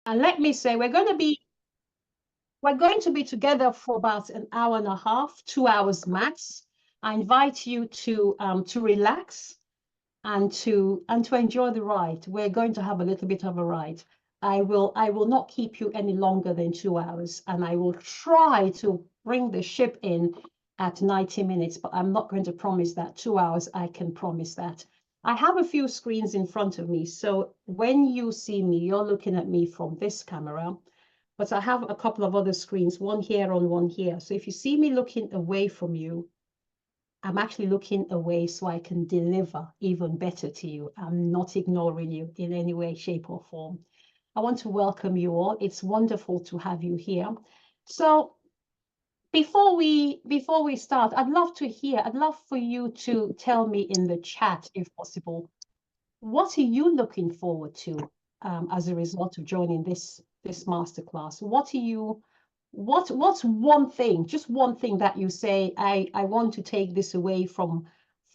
And let me say, we're going to be together for about an hour and a half, 2 hours max. I invite you to relax and to enjoy the ride. We're going to have a little bit of a ride. I will not keep you any longer than 2 hours, and I will try to bring the ship in at 90 minutes, but I'm not going to promise that. 2 hours, I can promise that. I have a few screens in front of me, so when you see me, you're looking at me from this camera, but I have a couple of other screens, one here and one here. So if you see me looking away from you, I'm actually looking away so I can deliver even better to you. I'm not ignoring you in any way, shape, or form. I want to welcome you all. It's wonderful to have you here. So before we start, I'd love for you to tell me in the chat, if possible, what are you looking forward to as a result of joining this masterclass? What's one thing, just one thing that you say, I want to take this away from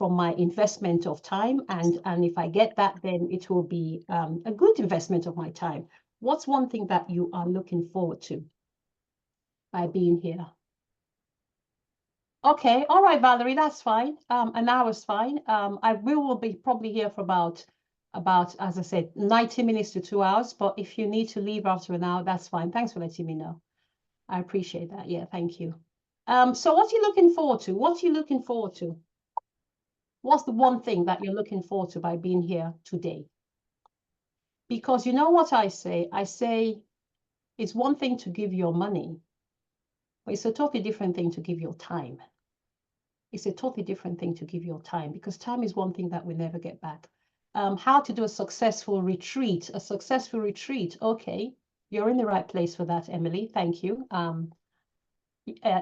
my investment of time, and if I get that, then it will be a good investment of my time. What's one thing that you are looking forward to by being here? Okay, all right, Valerie, that's fine. An hour's fine. We will be probably here for about, as I said, 90 minutes to 2 hours. But if you need to leave after an hour, that's fine. Thanks for letting me know. I appreciate that. Yeah, thank you. So what are you looking forward to? What are you looking forward to? What's the one thing that you're looking forward to by being here today? Because you know what I say? I say it's one thing to give your money, but it's a totally different thing to give your time. It's a totally different thing to give your time, because time is one thing that we never get back. How to do a successful retreat? A successful retreat. Okay, you're in the right place for that, Emily. Thank you.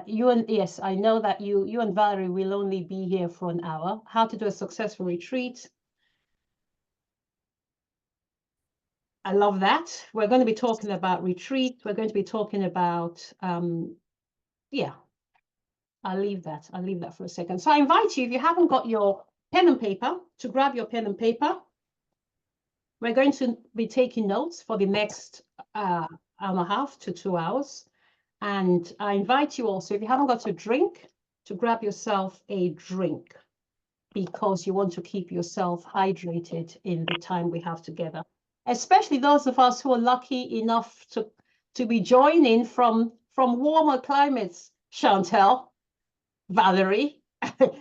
Yes, I know that you and Valerie will only be here for an hour. How to do a successful retreat. I love that. We're going to be talking about retreat. We're going to be talking about, yeah, I'll leave that. I'll leave that for a second. So I invite you, if you haven't got your pen and paper, to grab your pen and paper. We're going to be taking notes for the next hour and a half to 2 hours. And I invite you also, if you haven't got a drink, to grab yourself a drink, because you want to keep yourself hydrated in the time we have together. Especially those of us who are lucky enough to be joining from warmer climates, Chantel, Valerie.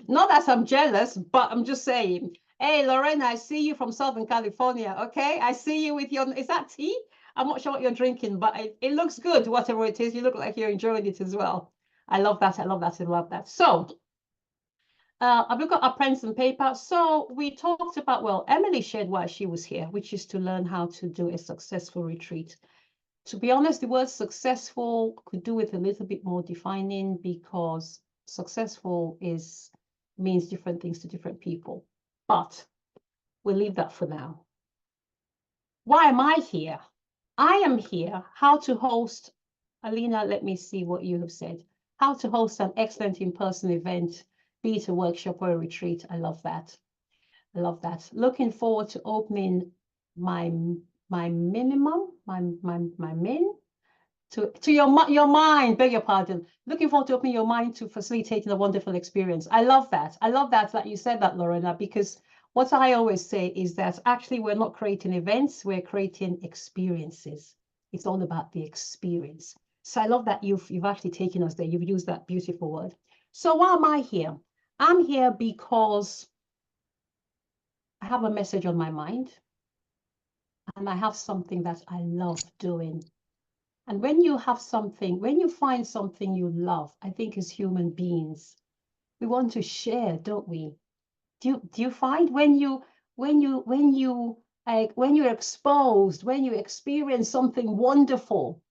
Not that I'm jealous, but I'm just saying. Hey, Lorena, I see you from Southern California. Okay, I see you with your. Is that tea? I'm not sure what you're drinking, but it looks good. Whatever it is, you look like you're enjoying it as well. I love that. I love that. I love that. So, I've got our pens and paper. So we talked about, well, Emily shared why she was here, which is to learn how to do a successful retreat. To be honest, the word successful could do with a little bit more defining, because successful means different things to different people. But we'll leave that for now. Why am I here? I am here how to host, Alina, let me see what you have said. How to host an excellent in-person event, be it a workshop or a retreat. I love that. I love that. Looking forward to opening my minimum, my min, to your mind, beg your pardon. Looking forward to opening your mind to facilitating a wonderful experience. I love that. I love that you said that, Lorena, because what I always say is that actually we're not creating events, we're creating experiences. It's all about the experience. So I love that you've actually taken us there. You've used that beautiful word. So why am I here? I'm here because I have a message on my mind, and I have something that I love doing. And when you have something, when you find something you love, I think as human beings, we want to share, don't we? Do you find when you're exposed, when you experience something wonderful,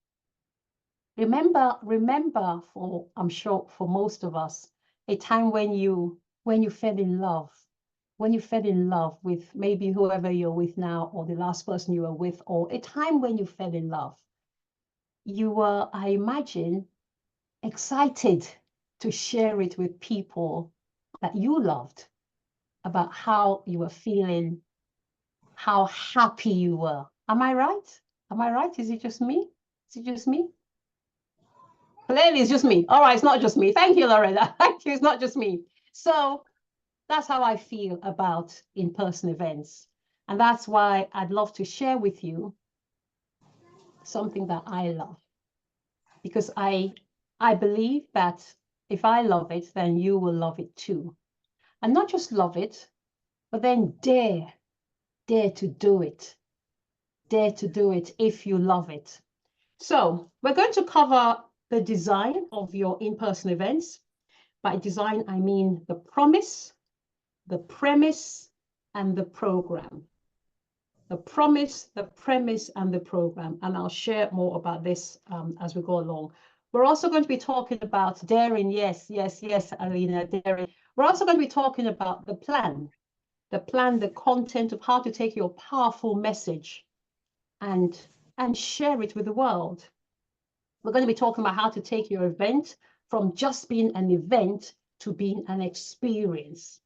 remember for, I'm sure for most of us, a time when you fell in love, when you fell in love with maybe whoever you're with now, or the last person you were with, or a time when you fell in love. You were, I imagine, excited to share it with people that you loved, about how you were feeling, how happy you were. Am I right? Am I right? Is it just me? Is it just me? Clearly, it's just me. All right, it's not just me. Thank you, Loretta. Thank you. It's not just me. So that's how I feel about in-person events. And that's why I'd love to share with you something that I love. Because I believe that if I love it, then you will love it too. And not just love it, but then dare to do it. Dare to do it if you love it. So we're going to cover the design of your in-person events. By design, I mean the promise, the premise, and the program. The promise, the premise, and the program. And I'll share more about this as we go along. We're also going to be talking about daring. Yes, Alina, daring. We're also going to be talking about the plan, the content of how to take your powerful message and share it with the world. We're going to be talking about how to take your event from just being an event to being an experience.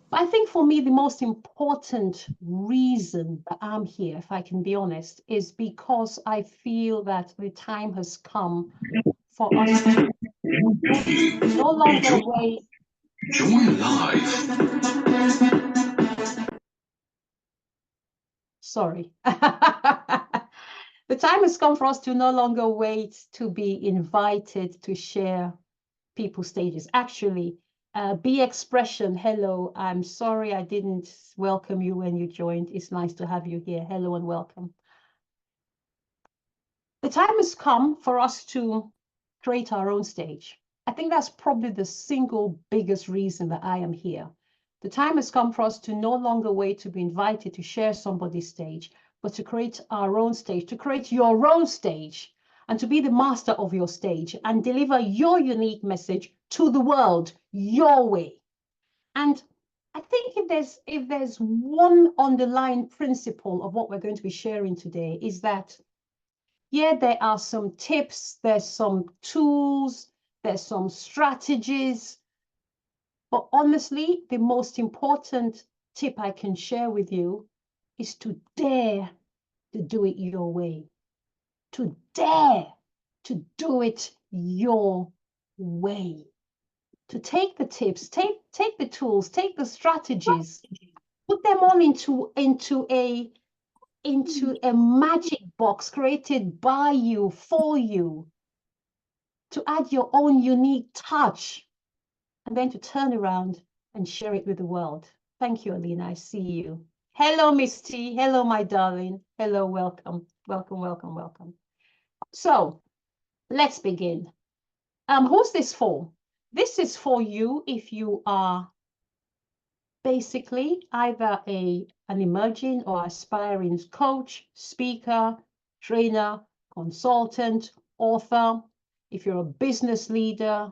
But I think for me, the most important reason that I'm here, if I can be honest, is because I feel that the time has come for us to no longer wait. Join live. Sorry. The time has come for us to no longer wait to be invited to share people's stages. Actually, Be Expression, hello. I'm sorry I didn't welcome you when you joined. It's nice to have you here. Hello and welcome. The time has come for us to create our own stage. I think that's probably the single biggest reason that I am here. The time has come for us to no longer wait to be invited to share somebody's stage, but to create our own stage, to create your own stage, and to be the master of your stage and deliver your unique message to the world your way. And I think if there's one underlying principle of what we're going to be sharing today is that, yeah, there are some tips, there's some tools, there's some strategies, but honestly, the most important tip I can share with you is to dare to do it your way, to dare to do it your way, to take the tips, take the tools, take the strategies, put them all into a magic box created by you, for you, to add your own unique touch, and then to turn around and share it with the world. Thank you, Alina. I see you. Hello, Miss T. Hello, my darling. Hello, welcome. Welcome, welcome, welcome. So let's begin. Who's this for? This is for you if you are basically either an emerging or aspiring coach, speaker, trainer, consultant, author, if you're a business leader,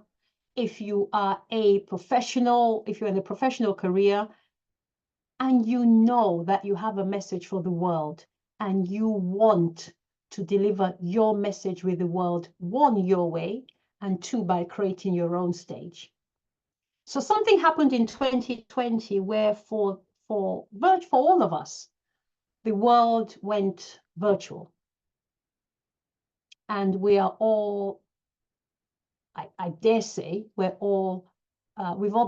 if you are a professional, if you're in a professional career, and you know that you have a message for the world and you want to deliver your message with the world, one, your way, and two, by creating your own stage. So something happened in 2020 where for all of us, the world went virtual. And we are all, I dare say, we've all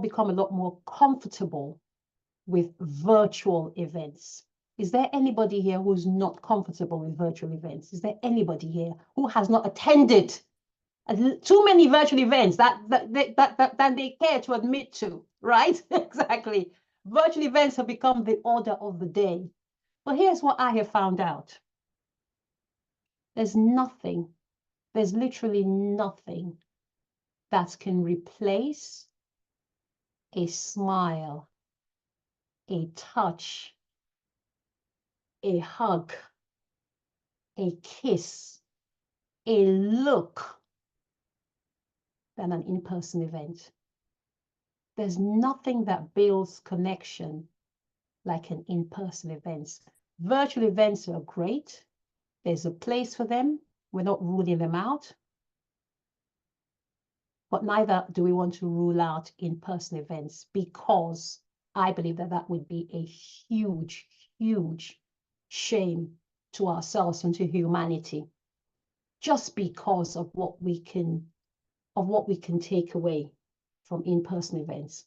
become a lot more comfortable with virtual events. Is there anybody here who's not comfortable with virtual events? Is there anybody here who has not attended too many virtual events that they care to admit to, right? Exactly. Virtual events have become the order of the day. But here's what I have found out. There's literally nothing that can replace a smile, a touch, a hug, a kiss, a look than an in-person event. There's nothing that builds connection like an in-person event. Virtual events are great. There's a place for them. We're not ruling them out. But neither do we want to rule out in-person events, because I believe that would be a huge, huge shame to ourselves and to humanity, just because of what we can take away from in-person events.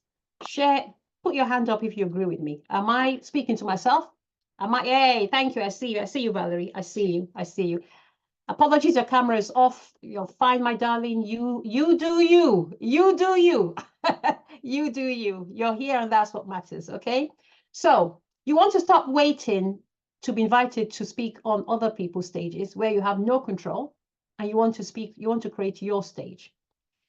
Put your hand up if you agree with me. Am I speaking to myself? Hey, thank you. I see you, Valerie. I see you. Apologies, your camera is off. You're fine, my darling. You do you. You do you. You do you. You're here and that's what matters, okay? So you want to stop waiting to be invited to speak on other people's stages where you have no control, and you want to create your stage.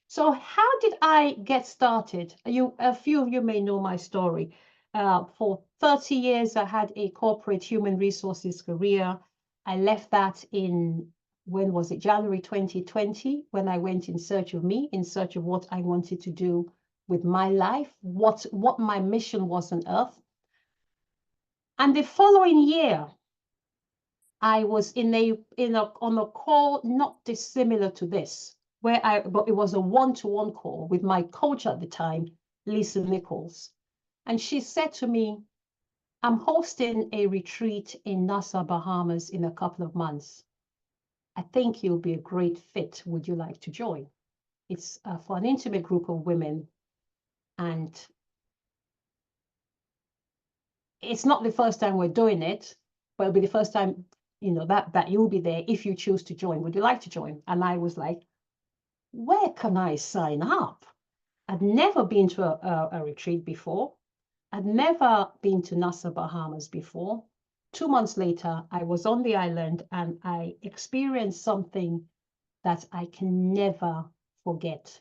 So how did I get started? A few of you may know my story. For 30 years, I had a corporate human resources career. I left that in, when was it? January 2020, when I went in search of me, in search of what I wanted to do with my life, what my mission was on earth. And the following year, I was on a call not dissimilar to this, but it was a one-to-one call with my coach at the time, Lisa Nichols. And she said to me, I'm hosting a retreat in Nassau, Bahamas in a couple of months. I think you'll be a great fit. Would you like to join? It's for an intimate group of women. And it's not the first time we're doing it, but it'll be the first time, that you'll be there if you choose to join. Would you like to join? And I was like, where can I sign up? I'd never been to a retreat before. I'd never been to Nassau, Bahamas before. 2 months later, I was on the island and I experienced something that I can never forget.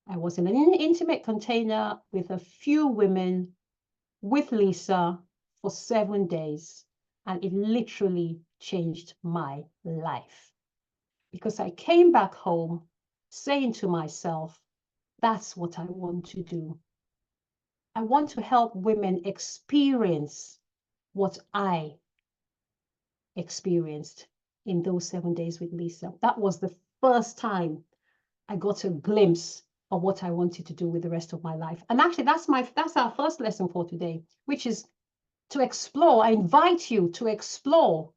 I was in an intimate container with a few women with Lisa for 7 days, and it literally changed my life, because I came back home saying to myself, that's what I want to do. I want to help women experience what I experienced in those 7 days with Lisa. That was the first time I got a glimpse of what I wanted to do with the rest of my life. And actually, that's our first lesson for today, which is to explore. I invite you to explore,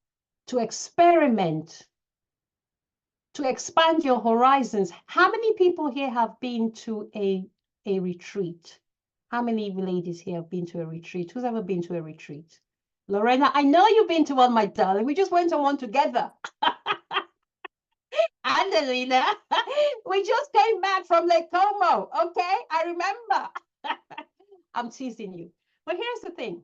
to experiment, to expand your horizons. How many people here have been to a retreat? How many ladies here have been to a retreat? Who's ever been to a retreat? Lorena, I know you've been to one, my darling. We just went to one together. Adelina, we just came back from Lake Como, okay? I remember. I'm teasing you. But here's the thing.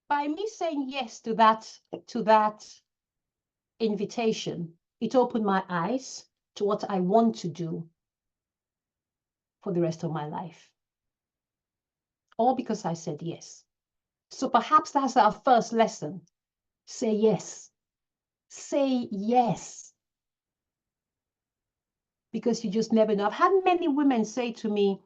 By me saying yes to that invitation, it opened my eyes to what I want to do for the rest of my life. All because I said yes. So perhaps that's our first lesson. Say yes. Say yes. Because you just never know. I've had many women say to me,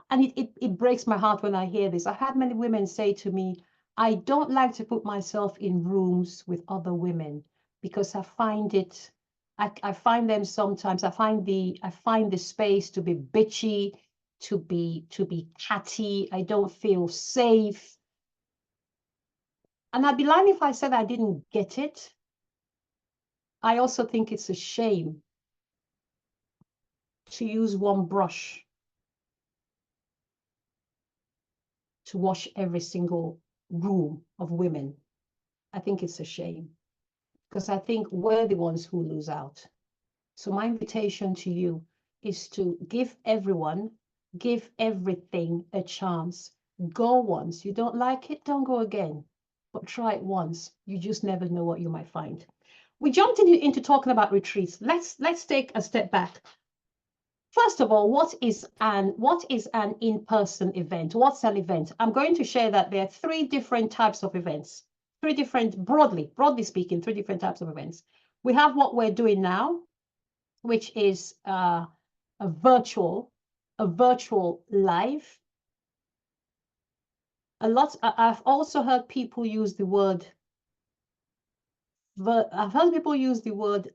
and it breaks my heart when I hear this. I've had many women say to me, I don't like to put myself in rooms with other women because I find it, I find them sometimes, I find the space to be bitchy, to be catty. I don't feel safe. And I'd be lying if I said I didn't get it. I also think it's a shame to use one brush to wash every single room of women. I think it's a shame, because I think we're the ones who lose out. So my invitation to you is to give everyone, give everything a chance. Go once. You don't like it, don't go again. But try it once. You just never know what you might find. We jumped into talking about retreats. Let's take a step back. First of all, what is an in-person event? What's an event? I'm going to share that there are 3 different types of events. Broadly speaking, 3 different types of events. We have what we're doing now, which is a virtual live. I've also heard people use the word. I've heard people use the word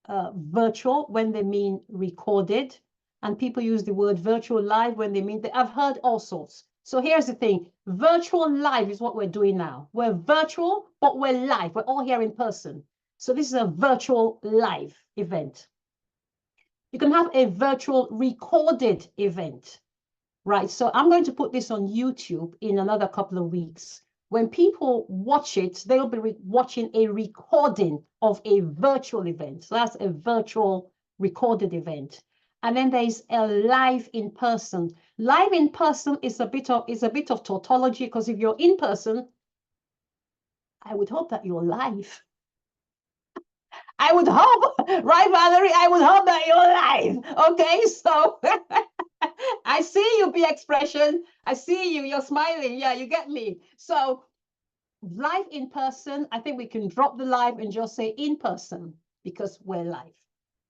virtual when they mean recorded, and people use the word virtual live when they mean that. I've heard all sorts. So here's the thing. Virtual live is what we're doing now. We're virtual, but we're live. We're all here in person. So this is a virtual live event. You can have a virtual recorded event, right? So I'm going to put this on YouTube in another couple of weeks. When people watch it, they'll be watching a recording of a virtual event. So that's a virtual recorded event. And then there's a live in person. Live in person is a bit of tautology, because if you're in person, I would hope that you're live. I would hope, right, Valerie? I would hope that you're live. Okay, so I see you, Be Expression. I see you. You're smiling. Yeah, you get me. So live in person, I think we can drop the live and just say in person because we're live.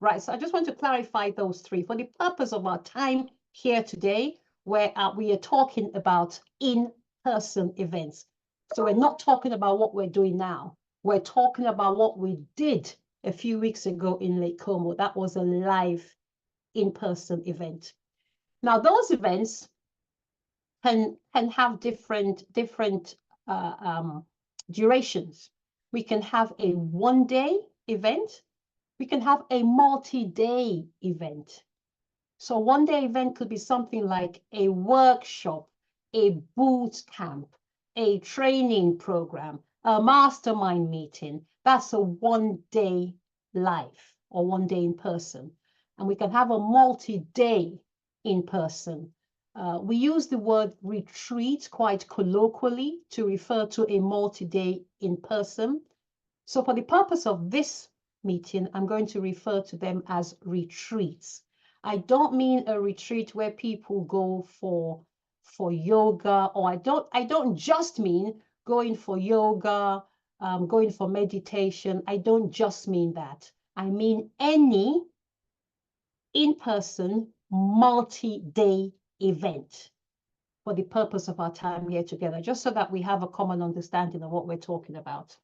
Right, so I just want to clarify those three for the purpose of our time here today, where we are talking about in-person events. So we're not talking about what we're doing now. We're talking about what we did a few weeks ago in Lake Como. That was a live in-person event. Now, those events can have different durations. We can have a one-day event. We can have a multi-day event. So one-day event could be something like a workshop, a boot camp, a training program, a mastermind meeting. That's a one-day live or one-day in person. And we can have a multi-day in person. We use the word retreat quite colloquially to refer to a multi-day in person. So for the purpose of this meeting, I'm going to refer to them as retreats. I don't mean a retreat where people go for yoga, or I don't just mean going for yoga, going for meditation. I don't just mean that. I mean any in-person multi-day event for the purpose of our time here together, just so that we have a common understanding of what we're talking about.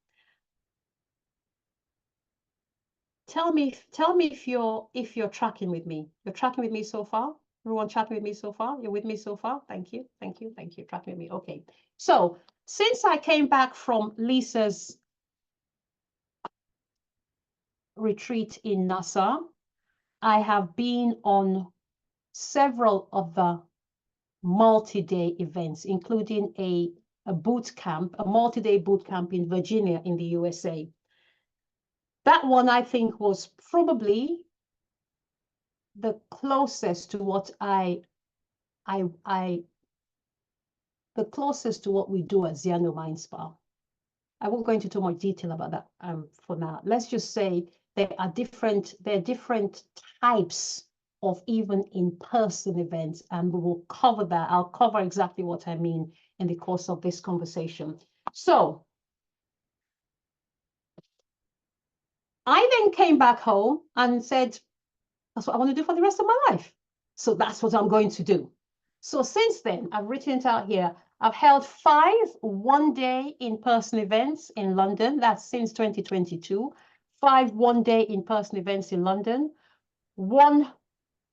Tell me if you're tracking with me. You're tracking with me so far? Everyone tracking with me so far? You're with me so far? Thank you. Tracking with me. Okay. So since I came back from Lisa's retreat in Nassau, I have been on several of the multi-day events, including a boot camp, a multi-day boot camp in Virginia in the USA. That one, I think, was probably the closest to what the closest to what we do at Ziano Mind Spa. I won't go into too much detail about that for now. Let's just say there are different types of even in-person events, and we will cover that. I'll cover exactly what I mean in the course of this conversation. So I then came back home and said, that's what I want to do for the rest of my life. So that's what I'm going to do. So since then, I've written it out here. I've held 5 one-day in-person events in London. That's since 2022. 5 one-day in-person events in London. One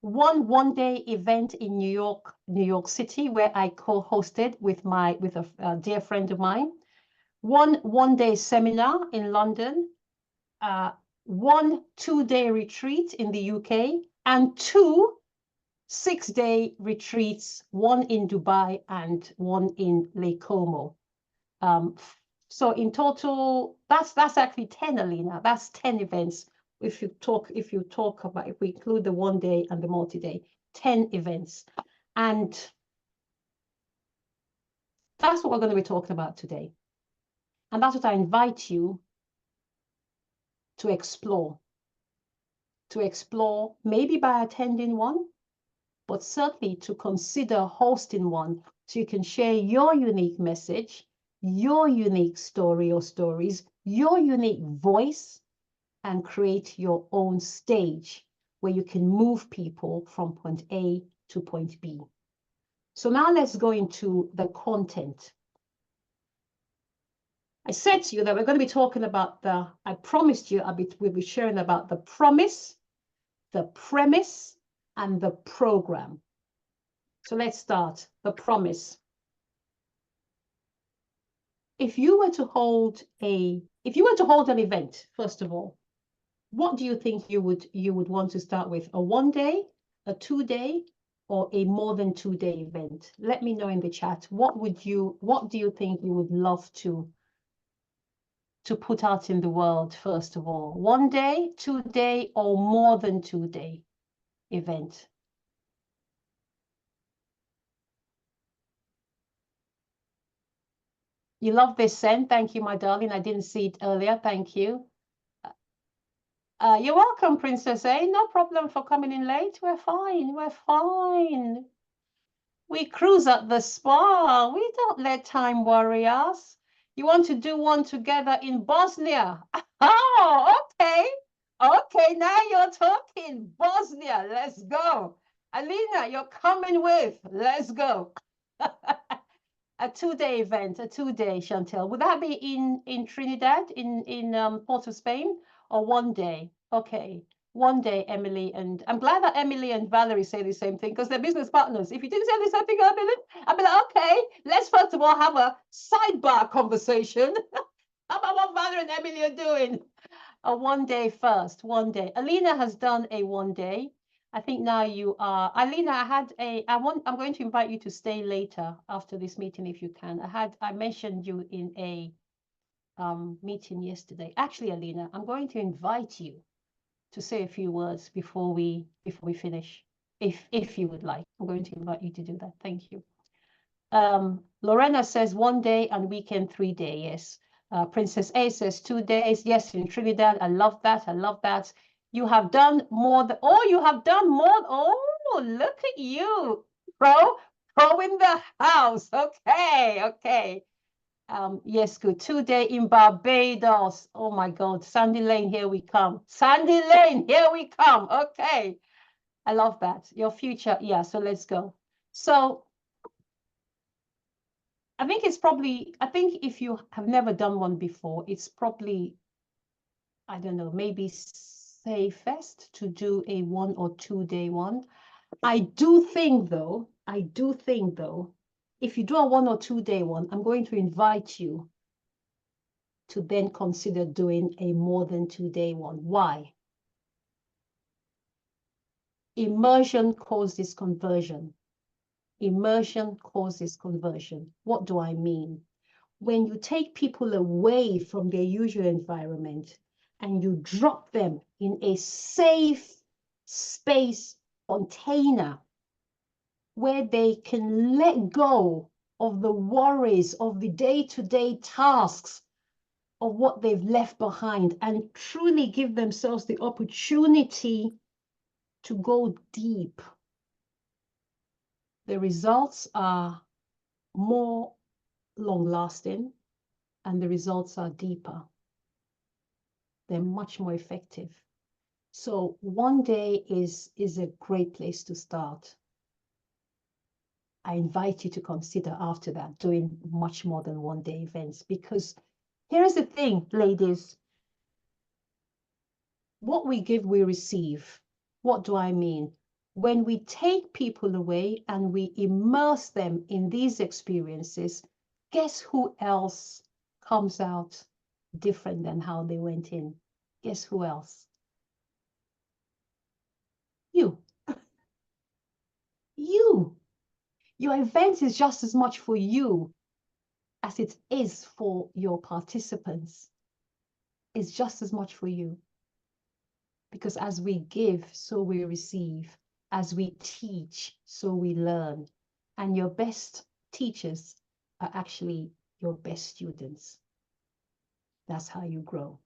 one-day event in New York City, where I co-hosted with a dear friend of mine. One-day seminar in London. 1 2-day retreat in the UK, and 2 6-day retreats, 1 in Dubai and 1 in Lake Como. So in total, that's actually 10, Alina. That's 10 events. If we include the one-day and the multi-day, 10 events. And that's what we're going to be talking about today. And that's what I invite you to explore. To explore, maybe by attending one, but certainly to consider hosting one, so you can share your unique message, your unique story or stories, your unique voice, and create your own stage where you can move people from point A to point B. So now let's go into the content. I said to you that we're going to be talking about I promised you we'll be sharing about the promise, the premise, and the program. So let's start. The promise. if you were to hold an event, first of all, what do you think you would want to start with? A 1 day, a 2 day, or a more than 2 day event? Let me know in the chat. What do you think you would love to put out in the world, first of all? 1 day, 2 day, or more than 2 day event? You love this, Sen. Thank you, my darling. I didn't see it earlier. Thank you. You're welcome, Princess A. No problem for coming in late. We're fine. We're fine. We cruise at the spa. We don't let time worry us. You want to do one together in Bosnia? Oh, okay. Okay, now you're talking. Bosnia, let's go. Alina, you're coming with. Let's go. A 2 day event, a 2 day, Chantel. Would that be in Trinidad, in Port of Spain, or 1 day? Okay, 1 day, Emily. And I'm glad that Emily and Valerie say the same thing because they're business partners. If you didn't say the same thing, I'd be like, okay, let's first of all have a sidebar conversation. How about what Valerie and Emily are doing? A 1 day first, 1 day. Alina has done a 1 day. I think now you are. Alina, I'm going to invite you to stay later after this meeting if you can. I mentioned you in a meeting yesterday. Actually, Alina, I'm going to invite you to say a few words before we finish. If you would like, I'm going to invite you to do that. Thank you. Lorena says 1 day and weekend 3 day. Yes. Princess A says 2 days. Yes, in Trinidad. I love that. I love that. You have done more than, you have done more. Oh, look at you. Pro in the house. Okay, okay. Yes, good. 2 day in Barbados. Oh my God. Sandy Lane, here we come. Sandy Lane, here we come. Okay. I love that. Your future. Yeah, so let's go. So I think if you have never done one before, it's probably, I don't know, maybe safest to do a 1 or 2 day one. I do think though, if you do a 1 or 2 day one, I'm going to invite you to then consider doing a more than 2 day one. Why? Immersion causes conversion. Immersion causes conversion. What do I mean? When you take people away from their usual environment and you drop them in a safe space container where they can let go of the worries of the day-to-day tasks of what they've left behind and truly give themselves the opportunity to go deep, the results are more long-lasting and the results are deeper. They're much more effective. So 1 day is a great place to start. I invite you to consider after that doing much more than 1 day events, because here's the thing, ladies. What we give, we receive. What do I mean? When we take people away and we immerse them in these experiences, guess who else comes out different than how they went in? Guess who else? You. You. Your event is just as much for you as it is for your participants. It's just as much for you. Because as we give, so we receive. As we teach, so we learn. And your best teachers are actually your best students. That's how you grow.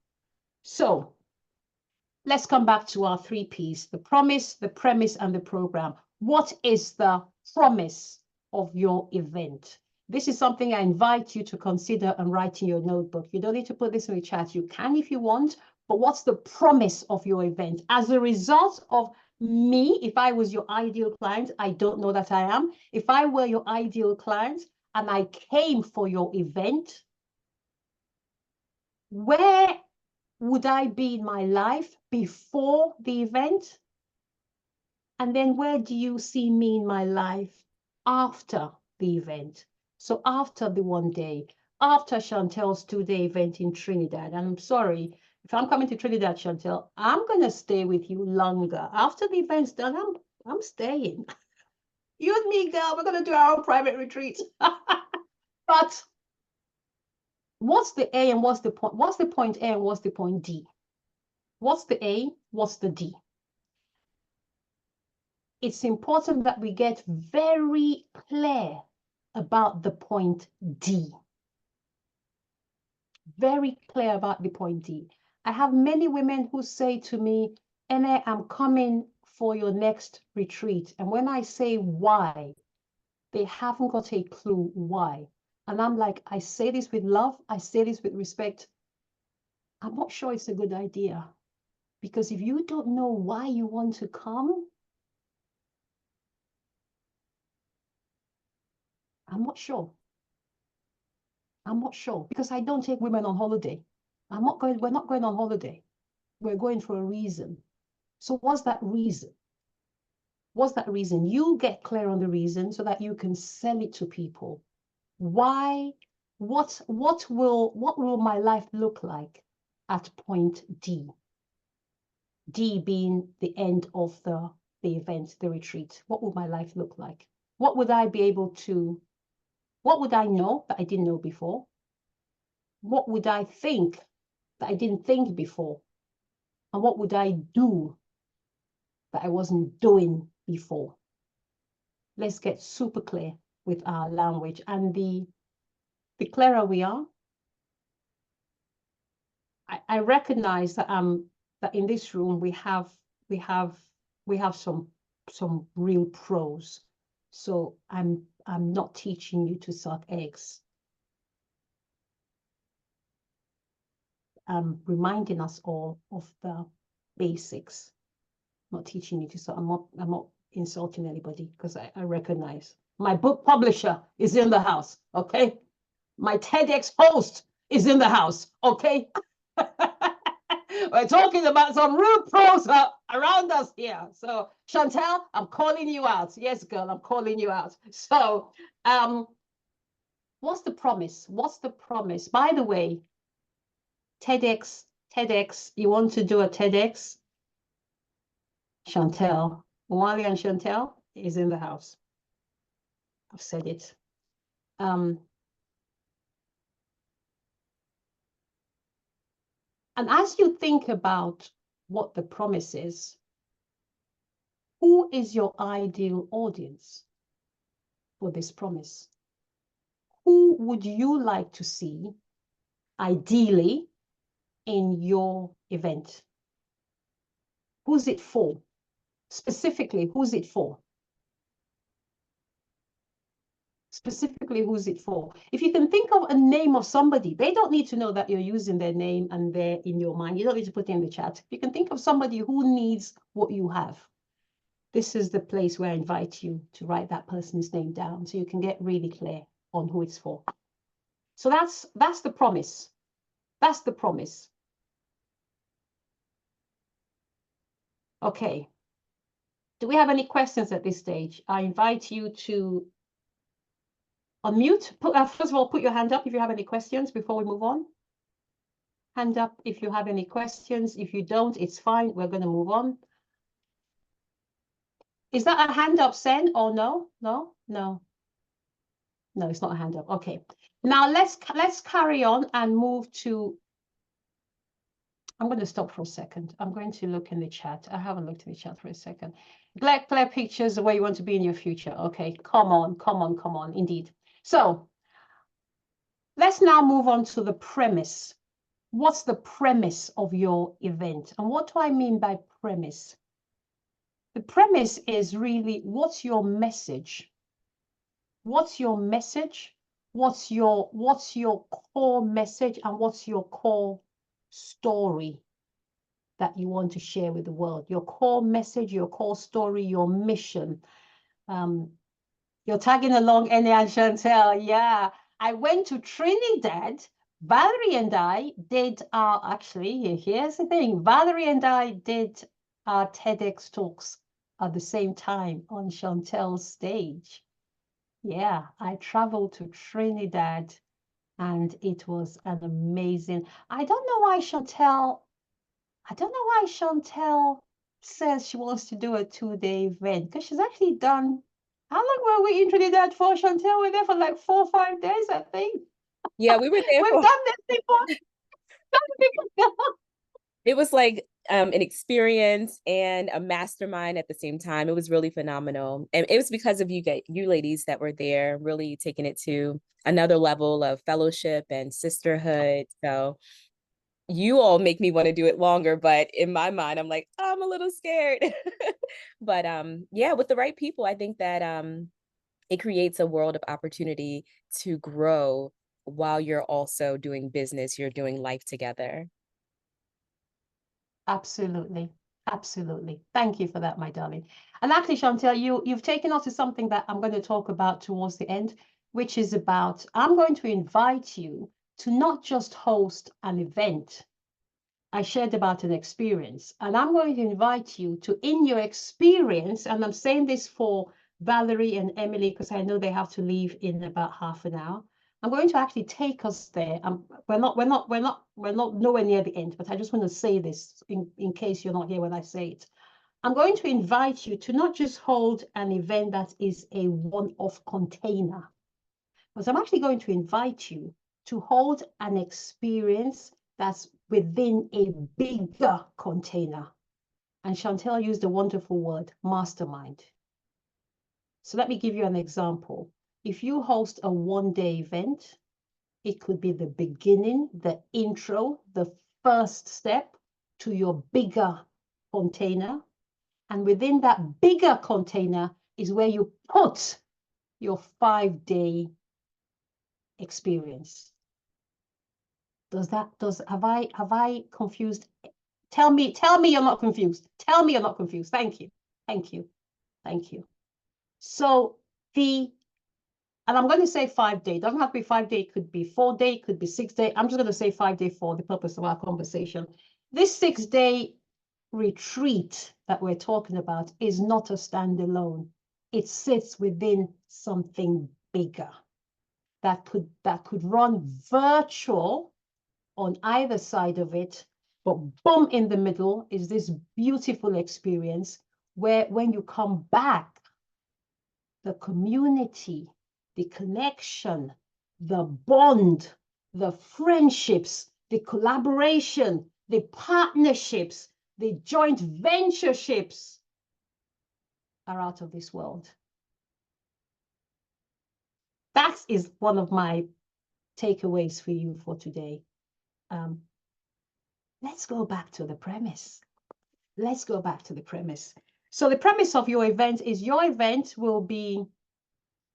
So let's come back to our 3 Ps: the promise, the premise, and the program. What is the promise of your event? This is something I invite you to consider and write in your notebook. You don't need to put this in the chat. You can if you want, but what's the promise of your event? As a result of me, if I was your ideal client, I don't know that I am. If I were your ideal client and I came for your event, where would I be in my life before the event? And then where do you see me in my life after the event? So after the 1 day, after Chantel's 2-day event in Trinidad. And I'm sorry, if I'm coming to Trinidad, Chantel, I'm going to stay with you longer. After the event's done, I'm staying. You and me, girl, we're going to do our own private retreat. But what's the A and what's the point? What's the point A and what's the point D? What's the A? What's the D? It's important that we get very clear about the point D. Very clear about the point D. I have many women who say to me, Ene, I'm coming for your next retreat. And when I say why, they haven't got a clue why. And I'm like, I say this with love. I say this with respect. I'm not sure it's a good idea. Because if you don't know why you want to come, I'm not sure. I'm not sure because I don't take women on holiday. We're not going on holiday. We're going for a reason. So what's that reason? What's that reason? You get clear on the reason so that you can sell it to people. Why? What will my life look like at point D? D being the end of the event, the retreat. What would my life look like? What would I be able to, what would I know that I didn't know before? What would I think that I didn't think before? And what would I do that I wasn't doing before? Let's get super clear with our language. And the clearer we are, I recognize that that in this room we have some real pros. So I'm not teaching you to suck eggs. I'm reminding us all of the basics. I'm not teaching you to suck. I'm not insulting anybody because I recognize my book publisher is in the house. Okay, my TEDx host is in the house. Okay. We're talking about some real pros around us here. So Chantel, I'm calling you out. Yes, girl, I'm calling you out. So what's the promise? What's the promise? By the way, TEDx, you want to do a TEDx? Chantel, Wally and Chantel is in the house. I've said it. And as you think about what the promise is, who is your ideal audience for this promise? Who would you like to see, ideally, in your event? Who's it for? Specifically, who's it for? Specifically, who's it for? If you can think of a name of somebody, they don't need to know that you're using their name and they're in your mind. You don't need to put it in the chat. You can think of somebody who needs what you have. This is the place where I invite you to write that person's name down so you can get really clear on who it's for. So that's the promise. That's the promise. Okay. Do we have any questions at this stage? I invite you to unmute. First of all, put your hand up if you have any questions before we move on. Hand up if you have any questions. If you don't, it's fine. We're going to move on. Is that a hand up, Sen, or no? No, no. No, it's not a hand up. Okay. Now let's carry on and move to. I'm going to stop for a second. I'm going to look in the chat. I haven't looked in the chat for a second. Clear pictures the way you want to be in your future. Okay, come on, indeed. So let's now move on to the premise. What's the premise of your event? And what do I mean by premise? The premise is really, what's your message? What's your message? What's your core message? And what's your core story that you want to share with the world? Your core message, your core story, your mission. You're tagging along, Ene and Chantel. Yeah, I went to Trinidad. Valerie and I did actually, here's the thing. Valerie and I did our TEDx talks at the same time on Chantel's stage. Yeah, I traveled to Trinidad And it was an amazing, I don't know why Chantel says she wants to do a 2-day event, because she's actually done, how long were we in Trinidad for, Chantel? We're there for like 4 or 5 days, I think. Yeah, we were there We've for, done this before. it was like an experience and a mastermind at the same time. It was really phenomenal. And it was because of you ladies that were there, really taking it to another level of fellowship and sisterhood. So you all make me want to do it longer, but in my mind, I'm like, I'm a little scared. But yeah, with the right people, I think that it creates a world of opportunity to grow while you're also doing business, you're doing life together. Absolutely. Absolutely. Thank you for that, my darling. And actually, Chantel, you've taken us to something that I'm going to talk about towards the end, which is about, I'm going to invite you to not just host an event. I shared about an experience, and I'm going to invite you to, in your experience, and I'm saying this for Valerie and Emily, because I know they have to leave in about half an hour. I'm going to actually take us there. We're not nowhere near the end, but I just want to say this in case you're not here when I say it. I'm going to invite you to not just hold an event that is a one-off container, but I'm actually going to invite you to hold an experience that's within a bigger container. And Chantel used the wonderful word, mastermind. So let me give you an example. If you host a one-day event, it could be the beginning, the intro, the first step to your bigger container. And within that bigger container is where you put your 5-day experience. Have I confused? Tell me you're not confused. Tell me you're not confused. Thank you. So and I'm going to say 5-day. It doesn't have to be 5-day. It could be 4-day. It could be 6-day. I'm just going to say 5-day for the purpose of our conversation. This 6-day retreat that we're talking about is not a standalone. It sits within something bigger that could run virtual on either side of it, but boom, in the middle is this beautiful experience where when you come back, the community, the connection, the bond, the friendships, the collaboration, the partnerships, the joint ventureships are out of this world. That is one of my takeaways for you for today. Let's go back to the premise. So the premise of your event is your event will be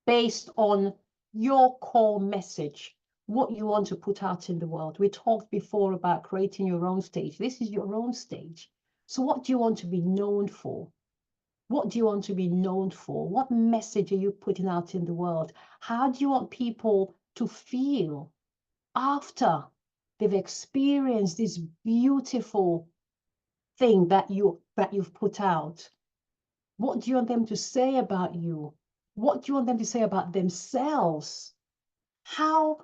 based on your core message, what you want to put out in the world. We talked before about creating your own stage. This is your own stage. So what do you want to be known for? What do you want to be known for? What message are you putting out in the world? How do you want people to feel after they've experienced this beautiful thing that you've put out? What do you want them to say about you? What do you want them to say about themselves? How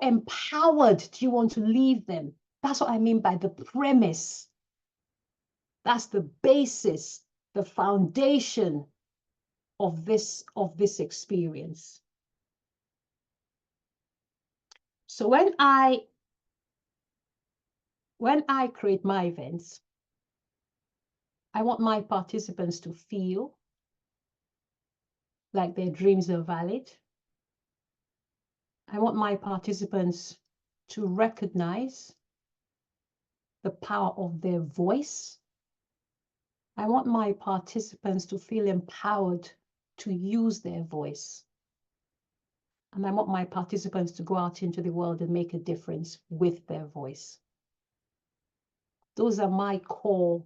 empowered do you want to leave them? That's what I mean by the premise. That's the basis, the foundation of this experience. So when I create my events, I want my participants to feel like their dreams are valid. I want my participants to recognize the power of their voice. I want my participants to feel empowered to use their voice. And I want my participants to go out into the world and make a difference with their voice. Those are my core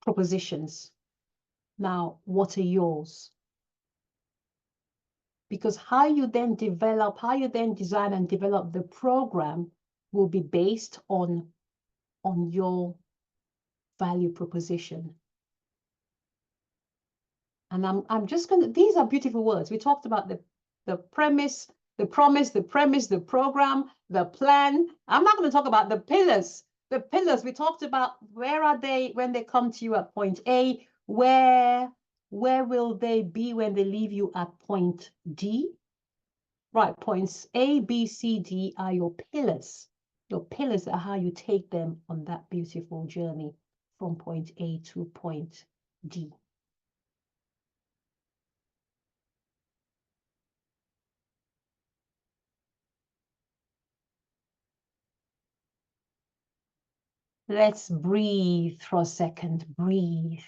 propositions. Now, what are yours? Because how you then design and develop the program will be based on your value proposition. And I'm just gonna, these are beautiful words. We talked about the premise, the promise, the premise, the program, the plan. I'm not going to talk about the pillars. The pillars we talked about, where are they when they come to you at point A? Where will they be when they leave you at point D? Right, points A, B, C, D are your pillars. Your pillars are how you take them on that beautiful journey from point A to point D. Let's breathe for a second. Breathe.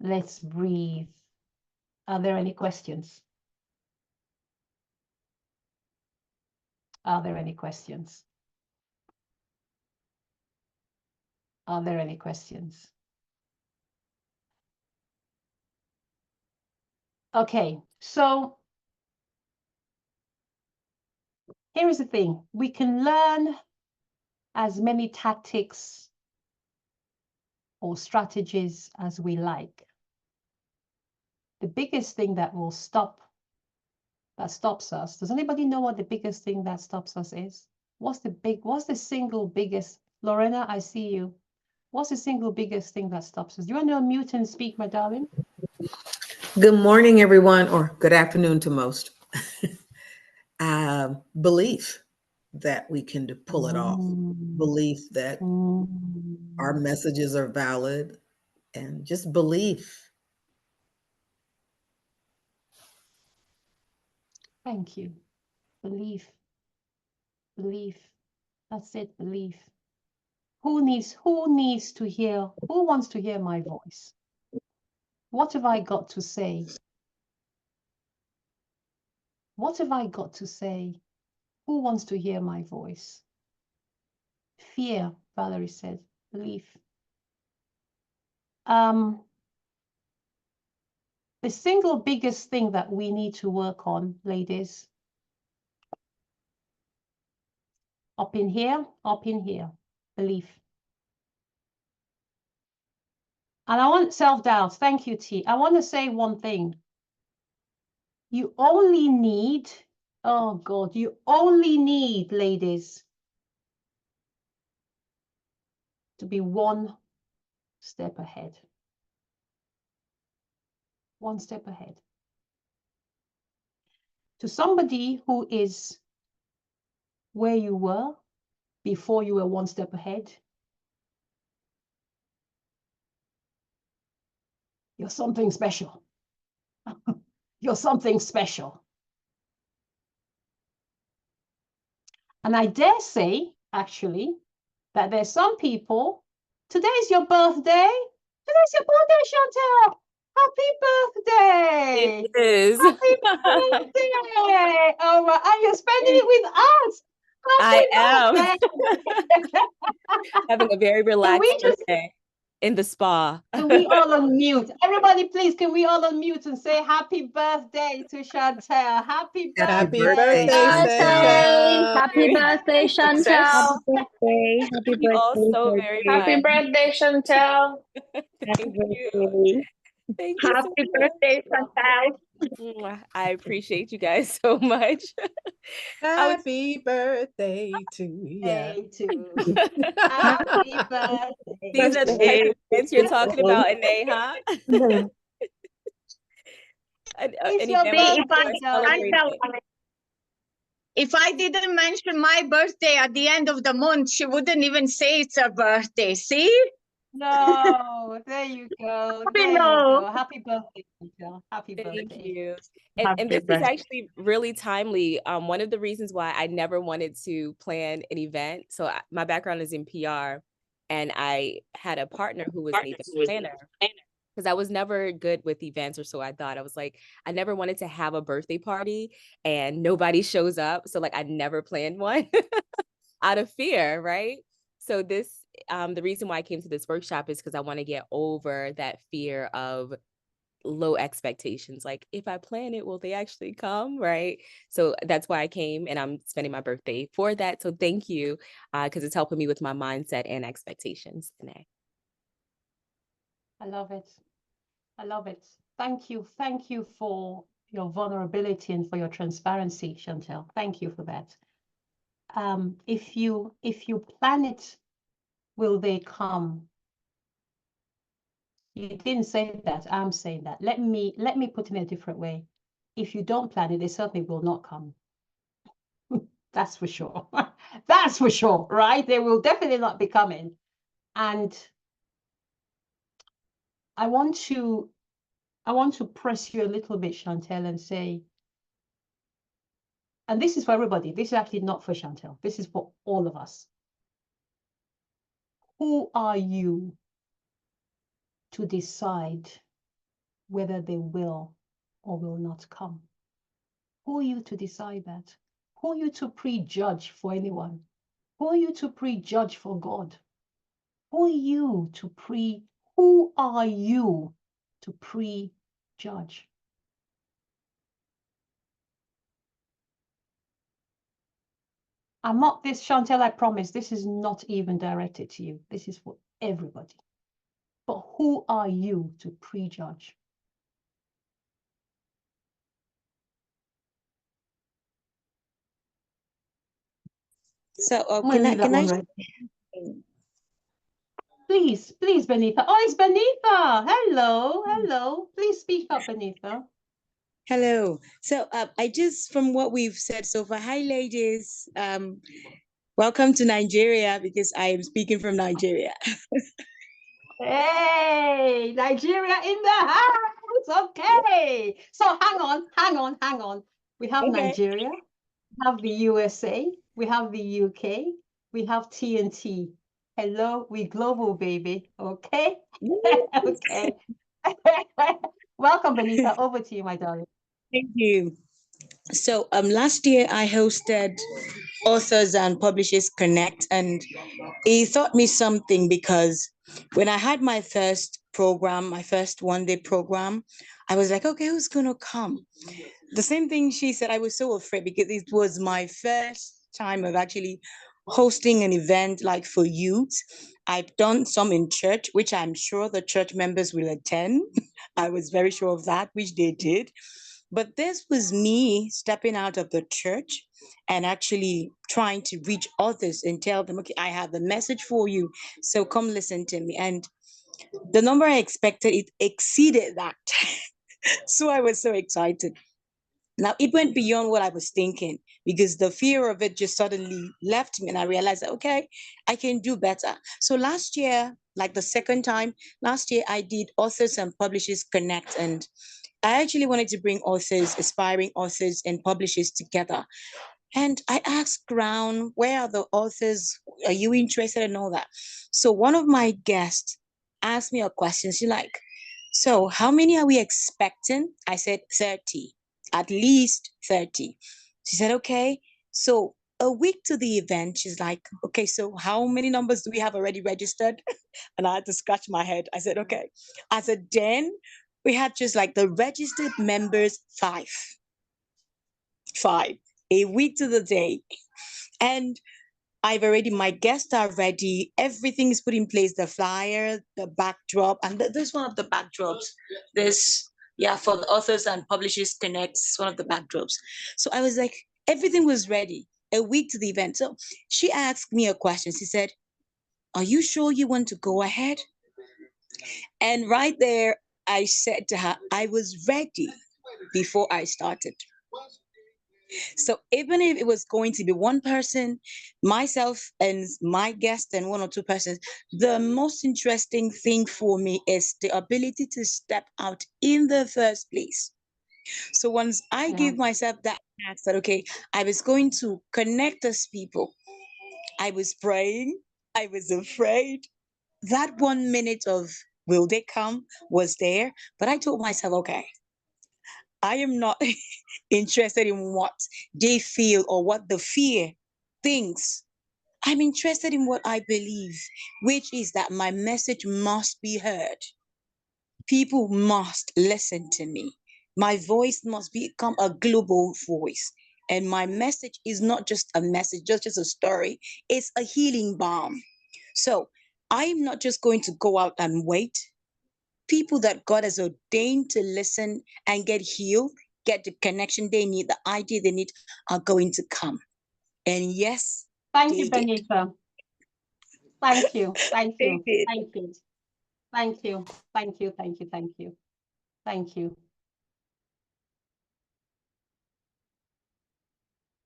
Let's breathe. Are there any questions? Are there any questions? Are there any questions? Okay, so here is the thing. We can learn as many tactics or strategies as we like. The biggest thing that stops us, does anybody know what the biggest thing that stops us is? What's the single biggest, Lorena, I see you. What's the single biggest thing that stops us? Do you want to unmute and speak, my darling? Good morning, everyone, or good afternoon to most. Belief that we can pull it off. Belief that our messages are valid, and just belief. Thank you. Belief. Belief. That's it, belief. Who wants to hear my voice? What have I got to say? What have I got to say? Who wants to hear my voice? Fear, Valerie said. Belief. The single biggest thing that we need to work on, ladies, up in here, belief. And I want self-doubt. Thank you, T. I want to say one thing. You only need, oh God, you only need, ladies, to be one step ahead. One step ahead. To somebody who is where you were before you were one step ahead, you're something special. You're something special. And I dare say, actually, that there's some people, today's your birthday. Today's your birthday, Chantel. Happy birthday. It is. Happy birthday. Oh, right. And you're spending it with us. I Happy am birthday. having a very relaxed we just- birthday in the spa. Can we all unmute? Everybody, please, can we all unmute and say happy birthday to Chantel? Happy birthday. Happy birthday, Chantel. Happy birthday, Chantel. Happy You all so very Happy much. birthday, Chantel. Thank you. Thank you so Happy much. birthday, Chantel. Mwah. I appreciate you guys so much. Happy birthday to you. Birthday to happy birthday. These are the type of events you're talking about, Ine, huh? It's An your event where birthday, we're darling. celebrating. If I didn't mention my birthday at the end of the month, she wouldn't even say it's her birthday. See? No, there you go. There you know. go. Happy birthday, Chantel. Happy Thank birthday. you. And this is actually really timely. One of the reasons why I never wanted to plan an event. So my background is in PR, and I had a partner who was an event planner because I was never good with events, or so I thought. I was like, I never wanted to have a birthday party and nobody shows up. So like I never planned one out of fear, right? So this, the reason why I came to this workshop is because I want to get over that fear of low expectations. Like, if I plan it, will they actually come? Right. So that's why I came, and I'm spending my birthday for that. So thank you, because it's helping me with my mindset and expectations today. I love it. I love it. Thank you. Thank you for your vulnerability and for your transparency, Chantel. Thank you for that. If you plan it, will they come? You didn't say that. I'm saying that. Let me put it in a different way. If you don't plan it, they certainly will not come. That's for sure. That's for sure, right? They will definitely not be coming. And I want to press you a little bit, Chantel, and say, and this is for everybody. This is actually not for Chantel. This is for all of us. Who are you to decide whether they will or will not come? Who are you to decide that? Who are you to prejudge for anyone? Who are you to prejudge for God? Who are you to prejudge? I'm not this, Chantel, I promise, this is not even directed to you. This is for everybody. But who are you to prejudge? So I'm gonna leave that one right. Please, Benita. Oh, it's Benita. Hello, hello. Please speak up, Benita. Hello. So I just, from what we've said so far, hi ladies. Welcome to Nigeria, because I am speaking from Nigeria. Hey, Nigeria in the house. Okay. So hang on. We have Okay. Nigeria, we have the USA, we have the UK, we have TNT. Hello, we global, baby. Okay. Okay. Welcome, Benita. Over to you, my darling. Thank you. So last year I hosted Authors and Publishers Connect, and it taught me something, because when I had my first program, my first one-day program, I was like, okay, who's gonna come? The same thing she said. I was so afraid because it was my first time of actually hosting an event like for youth. I've done some in church, which I'm sure the church members will attend. I was very sure of that, which they did. But this was me stepping out of the church and actually trying to reach others and tell them, okay, I have a message for you, so come listen to me. And the number I expected, it exceeded that. So I was so excited. Now, it went beyond what I was thinking, because the fear of it just suddenly left me, and I realized that, okay, I can do better. So last year, like the second time, last year I did Authors and Publishers Connect, and I actually wanted to bring authors, aspiring authors and publishers together. And I asked around, where are the authors? Are you interested in all that? So one of my guests asked me a question. She's like, so how many are we expecting? I said 30, at least 30. She said, okay. So a week to the event, she's like, okay, so how many numbers do we have already registered? And I had to scratch my head. I said, okay. I said, then we had just like the registered members, 5. A week to the day. And my guests are ready. Everything is put in place, the flyer, the backdrop, and this one of the backdrops. For the Authors and Publishers Connect, one of the backdrops. So I was like, everything was ready a week to the event. So she asked me a question. She said, are you sure you want to go ahead? And right there, I said to her, I was ready before I started. So even if it was going to be one person, myself and my guest and 1 or 2 persons, the most interesting thing for me is the ability to step out in the first place. So once I gave myself that task that, okay, I was going to connect those people, I was praying, I was afraid. That 1 minute of will they come was there, but I told myself, okay, I am not interested in what they feel or what the fear thinks. I'm interested in what I believe, which is that my message must be heard. People must listen to me. My voice must become a global voice. And my message is not just a message, just a story. It's a healing balm. So I'm not just going to go out and wait. People that God has ordained to listen and get healed, get the connection they need, the idea they need are going to come. And yes, Thank they you, did. Benita. Thank you. Thank They you. did. Thank you. Thank you. Thank you. Thank you. Thank you. Thank you.